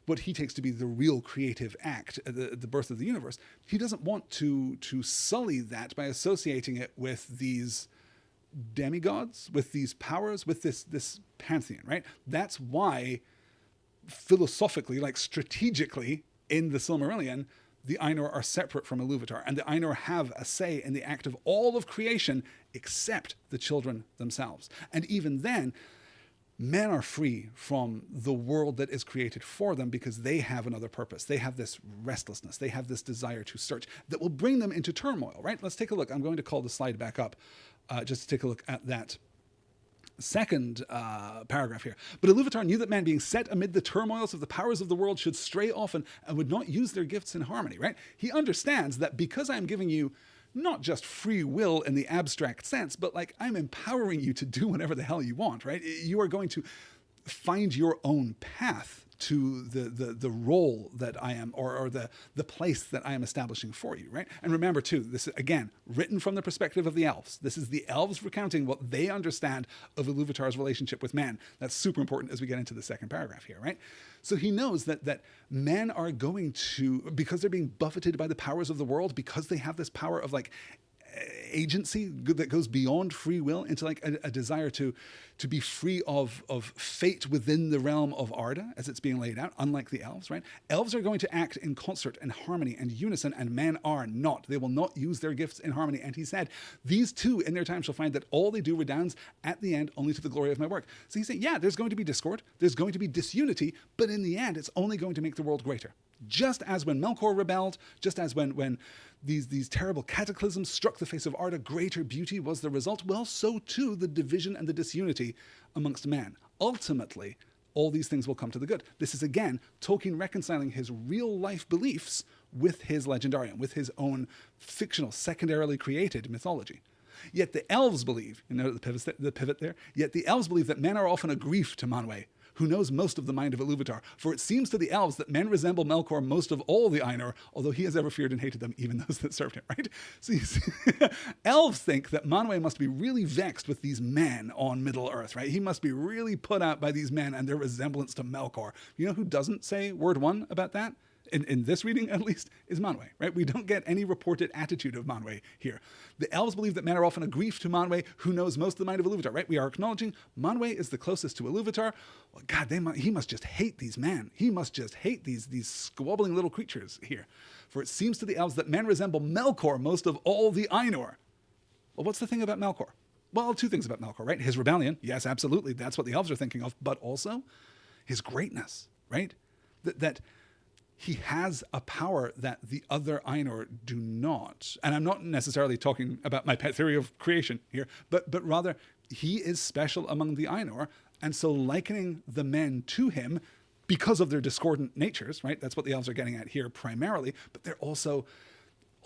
what he takes to be the real creative act, the birth of the universe. He doesn't want to sully that by associating it with these demigods, with these powers, with this pantheon, right? That's why philosophically, strategically in the Silmarillion, the Ainur are separate from Iluvatar, and the Ainur have a say in the act of all of creation except the children themselves. And even then, men are free from the world that is created for them because they have another purpose. They have this restlessness. They have this desire to search that will bring them into turmoil, right? Let's take a look. I'm going to call the slide back up just to take a look at that second paragraph here. But Iluvatar knew that man, being set amid the turmoils of the powers of the world, should stray often and would not use their gifts in harmony, right? He understands that because I'm giving you not just free will in the abstract sense, but I'm empowering you to do whatever the hell you want, right? You are going to find your own path to the role that I am, or the place that I am establishing for you, right? And remember too, this is again written from the perspective of the elves. This is the elves recounting what they understand of Iluvatar's relationship with man. That's super important as we get into the second paragraph here, right? So he knows that men are going to, because they're being buffeted by the powers of the world, because they have this power of agency that goes beyond free will into a desire to be free of fate within the realm of Arda as it's being laid out, unlike the elves, right? Elves are going to act in concert and harmony and unison, and men are not. They will not use their gifts in harmony. And he said, these two in their time shall find that all they do redounds at the end only to the glory of my work. So he's saying, yeah, there's going to be discord, there's going to be disunity, but in the end, it's only going to make the world greater. Just as when Melkor rebelled, just as when these terrible cataclysms struck the face of Arda, greater beauty was the result, well, so too the division and the disunity amongst man. Ultimately, all these things will come to the good. This is, again, Tolkien reconciling his real-life beliefs with his legendarium, with his own fictional, secondarily created mythology. Yet the elves believe, the pivot there, yet the elves believe that men are often a grief to Manwë, who knows most of the mind of Iluvatar. For it seems to the elves that men resemble Melkor most of all the Ainur, although he has ever feared and hated them, even those that served him, right? So you see, elves think that Manwë must be really vexed with these men on Middle-earth, right? He must be really put out by these men and their resemblance to Melkor. You know who doesn't say word one about that? In this reading, at least, is Manwë, right? We don't get any reported attitude of Manwë here. The elves believe that men are often a grief to Manwë, who knows most of the mind of Iluvatar, right? We are acknowledging Manwë is the closest to Iluvatar. Well, God, he must just hate these men. He must just hate these squabbling little creatures here. For it seems to the elves that men resemble Melkor most of all the Ainur. Well, what's the thing about Melkor? Well, two things about Melkor, right? His rebellion, yes, absolutely. That's what the elves are thinking of. But also his greatness, right? That he has a power that the other Ainur do not. And I'm not necessarily talking about my pet theory of creation here, but rather he is special among the Ainur. And so likening the men to him because of their discordant natures, right? That's what the elves are getting at here primarily, but they're also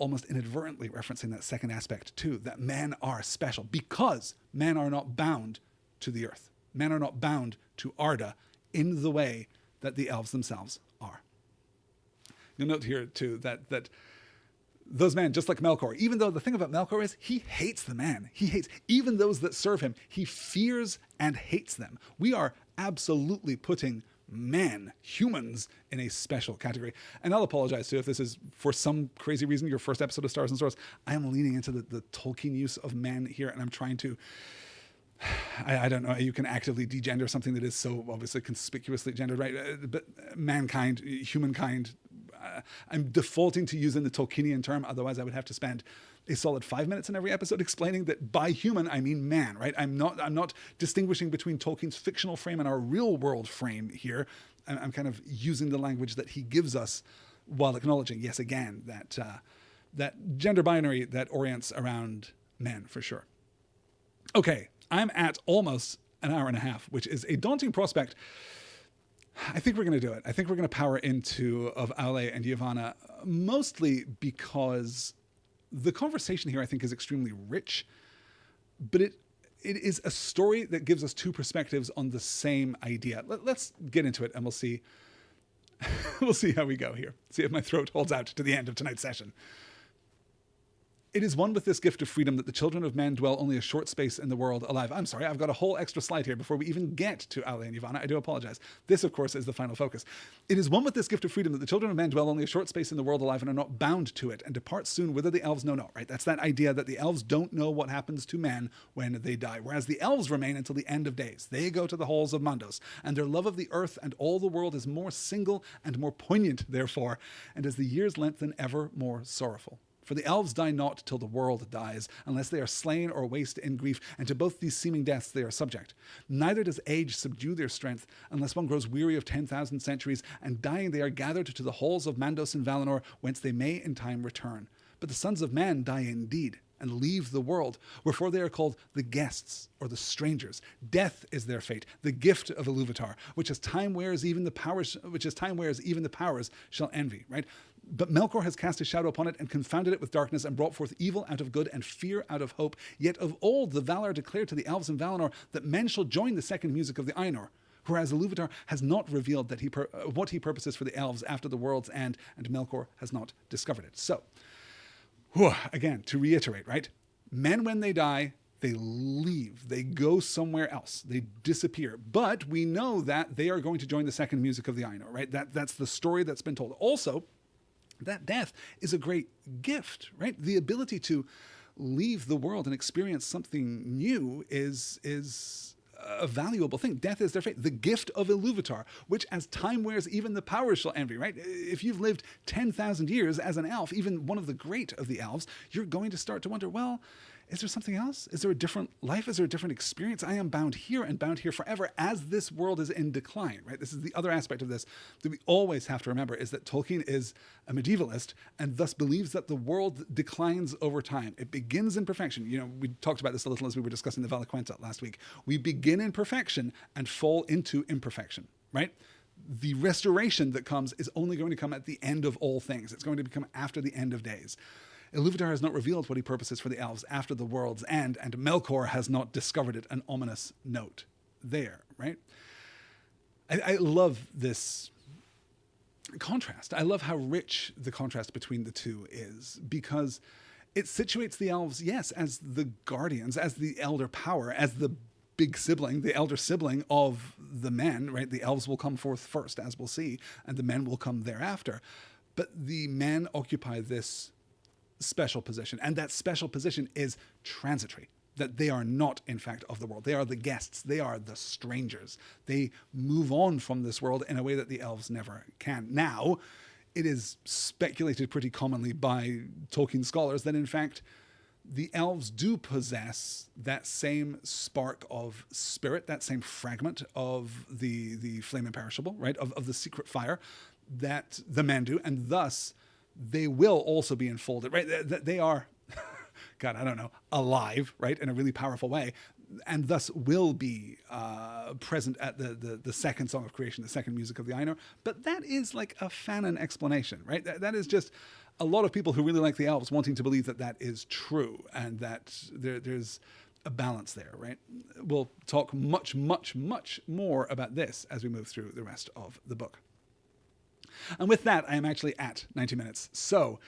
almost inadvertently referencing that second aspect too, that men are special because men are not bound to the earth. Men are not bound to Arda in the way that the elves themselves are. You'll note here too that those men, just like Melkor, even though the thing about Melkor is he hates the man. He hates even those that serve him. He fears and hates them. We are absolutely putting men, humans, in a special category. And I'll apologize too if this is, for some crazy reason, your first episode of Stars and Swords. I am leaning into the Tolkien use of men here, and I'm trying to, I don't know, you can actively degender something that is so obviously conspicuously gendered, right? But mankind, humankind, I'm defaulting to using the Tolkienian term, otherwise I would have to spend a solid 5 minutes in every episode explaining that by human I mean man, right? I'm not distinguishing between Tolkien's fictional frame and our real world frame here. I'm kind of using the language that he gives us while acknowledging, yes, again, that gender binary that orients around men for sure. Okay, I'm at almost an hour and a half, which is a daunting prospect. I think we're going to do it. I think we're going to power into of Aule and Yavanna, mostly because the conversation here I think is extremely rich, but it is a story that gives us two perspectives on the same idea. Let's get into it and we'll see how we go here. See if my throat holds out to the end of tonight's session. It is one with this gift of freedom that the children of men dwell only a short space in the world alive. I'm sorry, I've got a whole extra slide here before we even get to Aule and Yavanna. I do apologize. This, of course, is the final focus. It is one with this gift of freedom that the children of men dwell only a short space in the world alive and are not bound to it, and depart soon whither the elves know not, right? That's that idea that the elves don't know what happens to men when they die, whereas the elves remain until the end of days. They go to the halls of Mandos, and their love of the earth and all the world is more single and more poignant, therefore, and as the years lengthen, ever more sorrowful. For the elves die not till the world dies, unless they are slain or waste in grief, and to both these seeming deaths they are subject. Neither does age subdue their strength, unless one grows weary of 10,000 centuries, and dying they are gathered to the halls of Mandos and Valinor, whence they may in time return. But the sons of man die indeed, and leave the world, wherefore they are called the guests, or the strangers. Death is their fate, the gift of Iluvatar, which as time wears even the powers shall envy, right? But Melkor has cast a shadow upon it and confounded it with darkness and brought forth evil out of good and fear out of hope. Yet of old the Valar declared to the elves in Valinor that men shall join the second music of the Ainur, whereas Iluvatar has not revealed that what he purposes for the elves after the world's end, and Melkor has not discovered it. So, again, to reiterate, right? Men, when they die, they leave. They go somewhere else. They disappear. But we know that they are going to join the second music of the Ainur, right? That's the story that's been told. Also, that death is a great gift, right? The ability to leave the world and experience something new is a valuable thing. Death is their fate. The gift of Iluvatar, which as time wears, even the powers shall envy, right? If you've lived 10,000 years as an elf, even one of the great of the elves, you're going to start to wonder, well, is there something else? Is there a different life? Is there a different experience? I am bound here and bound here forever as this world is in decline, right? This is the other aspect of this that we always have to remember, is that Tolkien is a medievalist and thus believes that the world declines over time. It begins in perfection. You know, we talked about this a little as we were discussing the Valaquenta last week. We begin in perfection and fall into imperfection, right? The restoration that comes is only going to come at the end of all things. It's going to become after the end of days. Iluvatar has not revealed what he purposes for the elves after the world's end, and Melkor has not discovered it. An ominous note there, right? I love this contrast. I love how rich the contrast between the two is, because it situates the elves, yes, as the guardians, as the elder power, as the big sibling, the elder sibling of the men, right? The elves will come forth first, as we'll see, and the men will come thereafter. But the men occupy this special position, and that special position is transitory, that they are not in fact of the world. They are the guests, they are the strangers. They move on from this world in a way that the elves never can. Now, it is speculated pretty commonly by Tolkien scholars that in fact the elves do possess that same spark of spirit, that same fragment of the flame imperishable, right, of the secret fire that the men do, and thus they will also be enfolded, right? They are, God, I don't know, alive, right, in a really powerful way. and thus will be present at the second song of creation, the second music of the Ainur. But that is like a fanon explanation, right? That is just a lot of people who really like the elves wanting to believe that that is true and that there's a balance there, right? We'll talk much, much, much more about this as we move through the rest of the book. And with that, I am actually at 90 minutes. So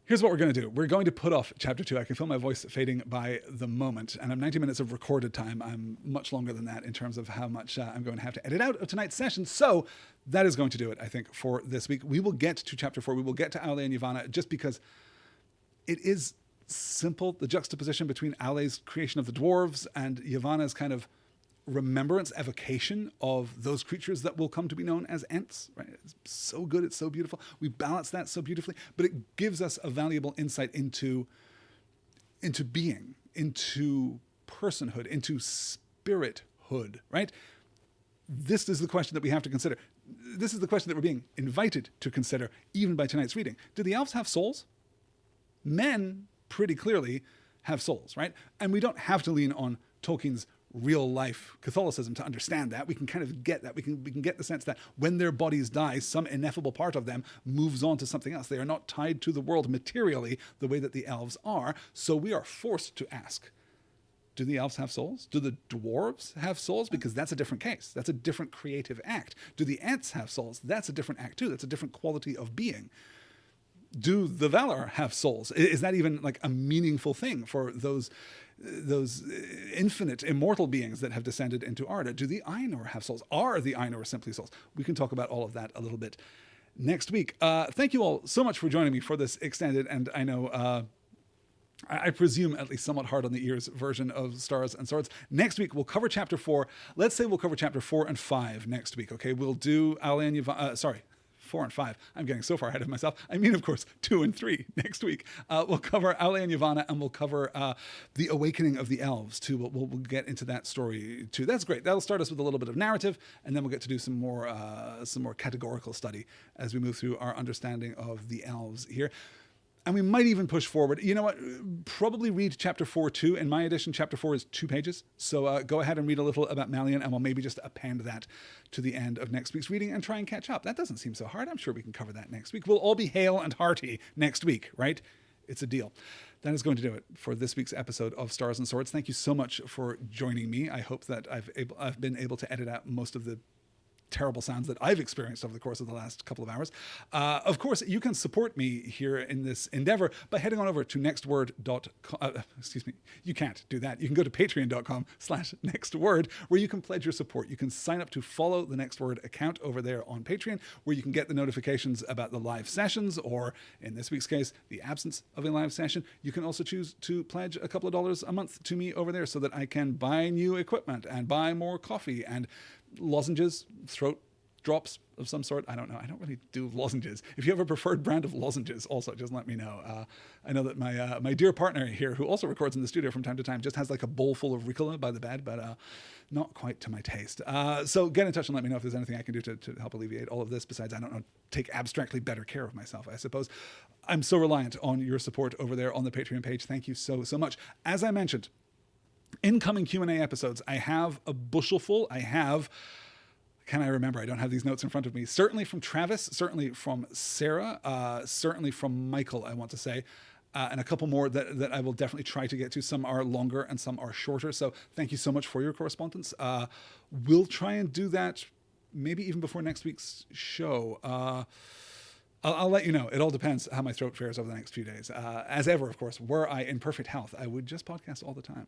here's what we're going to do. We're going to put off chapter 2. I can feel my voice fading by the moment, and I'm 90 minutes of recorded time. I'm much longer than that in terms of how much I'm going to have to edit out of tonight's session. So that is going to do it, I think, for this week. We will get to chapter 4. We will get to Ale and Yavanna just because it is simple. The juxtaposition between Ale's creation of the dwarves and Yavanna's kind of remembrance, evocation of those creatures that will come to be known as Ents, right? It's so good, it's so beautiful. We balance that so beautifully, but it gives us a valuable insight into being, into personhood, into spirithood, right? This is the question that we have to consider. This is the question that we're being invited to consider, even by tonight's reading. Do the elves have souls? Men pretty clearly have souls, right? And we don't have to lean on Tolkien's real life Catholicism to understand that. We can kind of get that. We can get the sense that when their bodies die, some ineffable part of them moves on to something else. They are not tied to the world materially the way that the elves are. So we are forced to ask, do the elves have souls? Do the dwarves have souls? Because that's a different case. That's a different creative act. Do the Ents have souls? That's a different act too. That's a different quality of being. Do the Valar have souls? Is that even like a meaningful thing for those infinite, immortal beings that have descended into Arda? Do the Ainur have souls? Are the Ainur simply souls? We can talk about all of that a little bit next week. Thank you all so much for joining me for this extended, and I know I presume at least somewhat hard on the ears version of Stars and Swords. Next week, we'll cover chapter 4. Let's say we'll cover chapter 4 and 5 next week, okay? We'll do Ale and Yavanna, 4 and 5. I'm getting so far ahead of myself. I mean, of course, 2 and 3 next week. We'll cover Ale and Yavanna, and we'll cover the awakening of the elves too. We'll get into that story too. That's great. That'll start us with a little bit of narrative, and then we'll get to do some more categorical study as we move through our understanding of the elves here. And we might even push forward. You know what? Probably read chapter 4 too. In my edition, chapter 4 is 2 pages. So go ahead and read a little about Malian, and we'll maybe just append that to the end of next week's reading and try and catch up. That doesn't seem so hard. I'm sure we can cover that next week. We'll all be hale and hearty next week, right? It's a deal. That is going to do it for this week's episode of Stars and Swords. Thank you so much for joining me. I hope that I've been able to edit out most of the terrible sounds that I've experienced over the course of the last couple of hours. Of course, you can support me here in this endeavor by heading on over to nextword.com. Excuse me, you can't do that. You can go to patreon.com/nextword, where you can pledge your support. You can sign up to follow the Next Word account over there on Patreon, where you can get the notifications about the live sessions, or in this week's case, the absence of a live session. You can also choose to pledge a couple of dollars a month to me over there so that I can buy new equipment and buy more coffee and lozenges, throat drops of some sort. I don't know. I don't really do lozenges. If you have a preferred brand of lozenges, also just let me know. I know that my dear partner here, who also records in the studio from time to time, just has like a bowl full of Ricola by the bed, but not quite to my taste. So get in touch and let me know if there's anything I can do to help alleviate all of this. Besides, I don't know, take abstractly better care of myself, I suppose. I'm so reliant on your support over there on the Patreon page. Thank you so much. As I mentioned, incoming Q&A episodes, I have a bushel full. Can I remember? I don't have these notes in front of me. Certainly from Travis, certainly from Sarah, certainly from Michael, I want to say, and a couple more that I will definitely try to get to. Some are longer and some are shorter. So thank you so much for your correspondence. We'll try and do that maybe even before next week's show. I'll let you know. It all depends how my throat fares over the next few days. As ever, of course, were I in perfect health, I would just podcast all the time.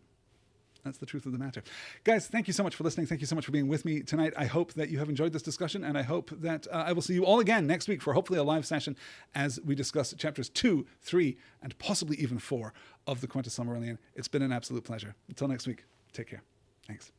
That's the truth of the matter. Guys, thank you so much for listening. Thank you so much for being with me tonight. I hope that you have enjoyed this discussion, and I hope that I will see you all again next week for hopefully a live session as we discuss chapters 2, 3, and possibly even 4 of the Quintus Silmarillion. It's been an absolute pleasure. Until next week, take care. Thanks.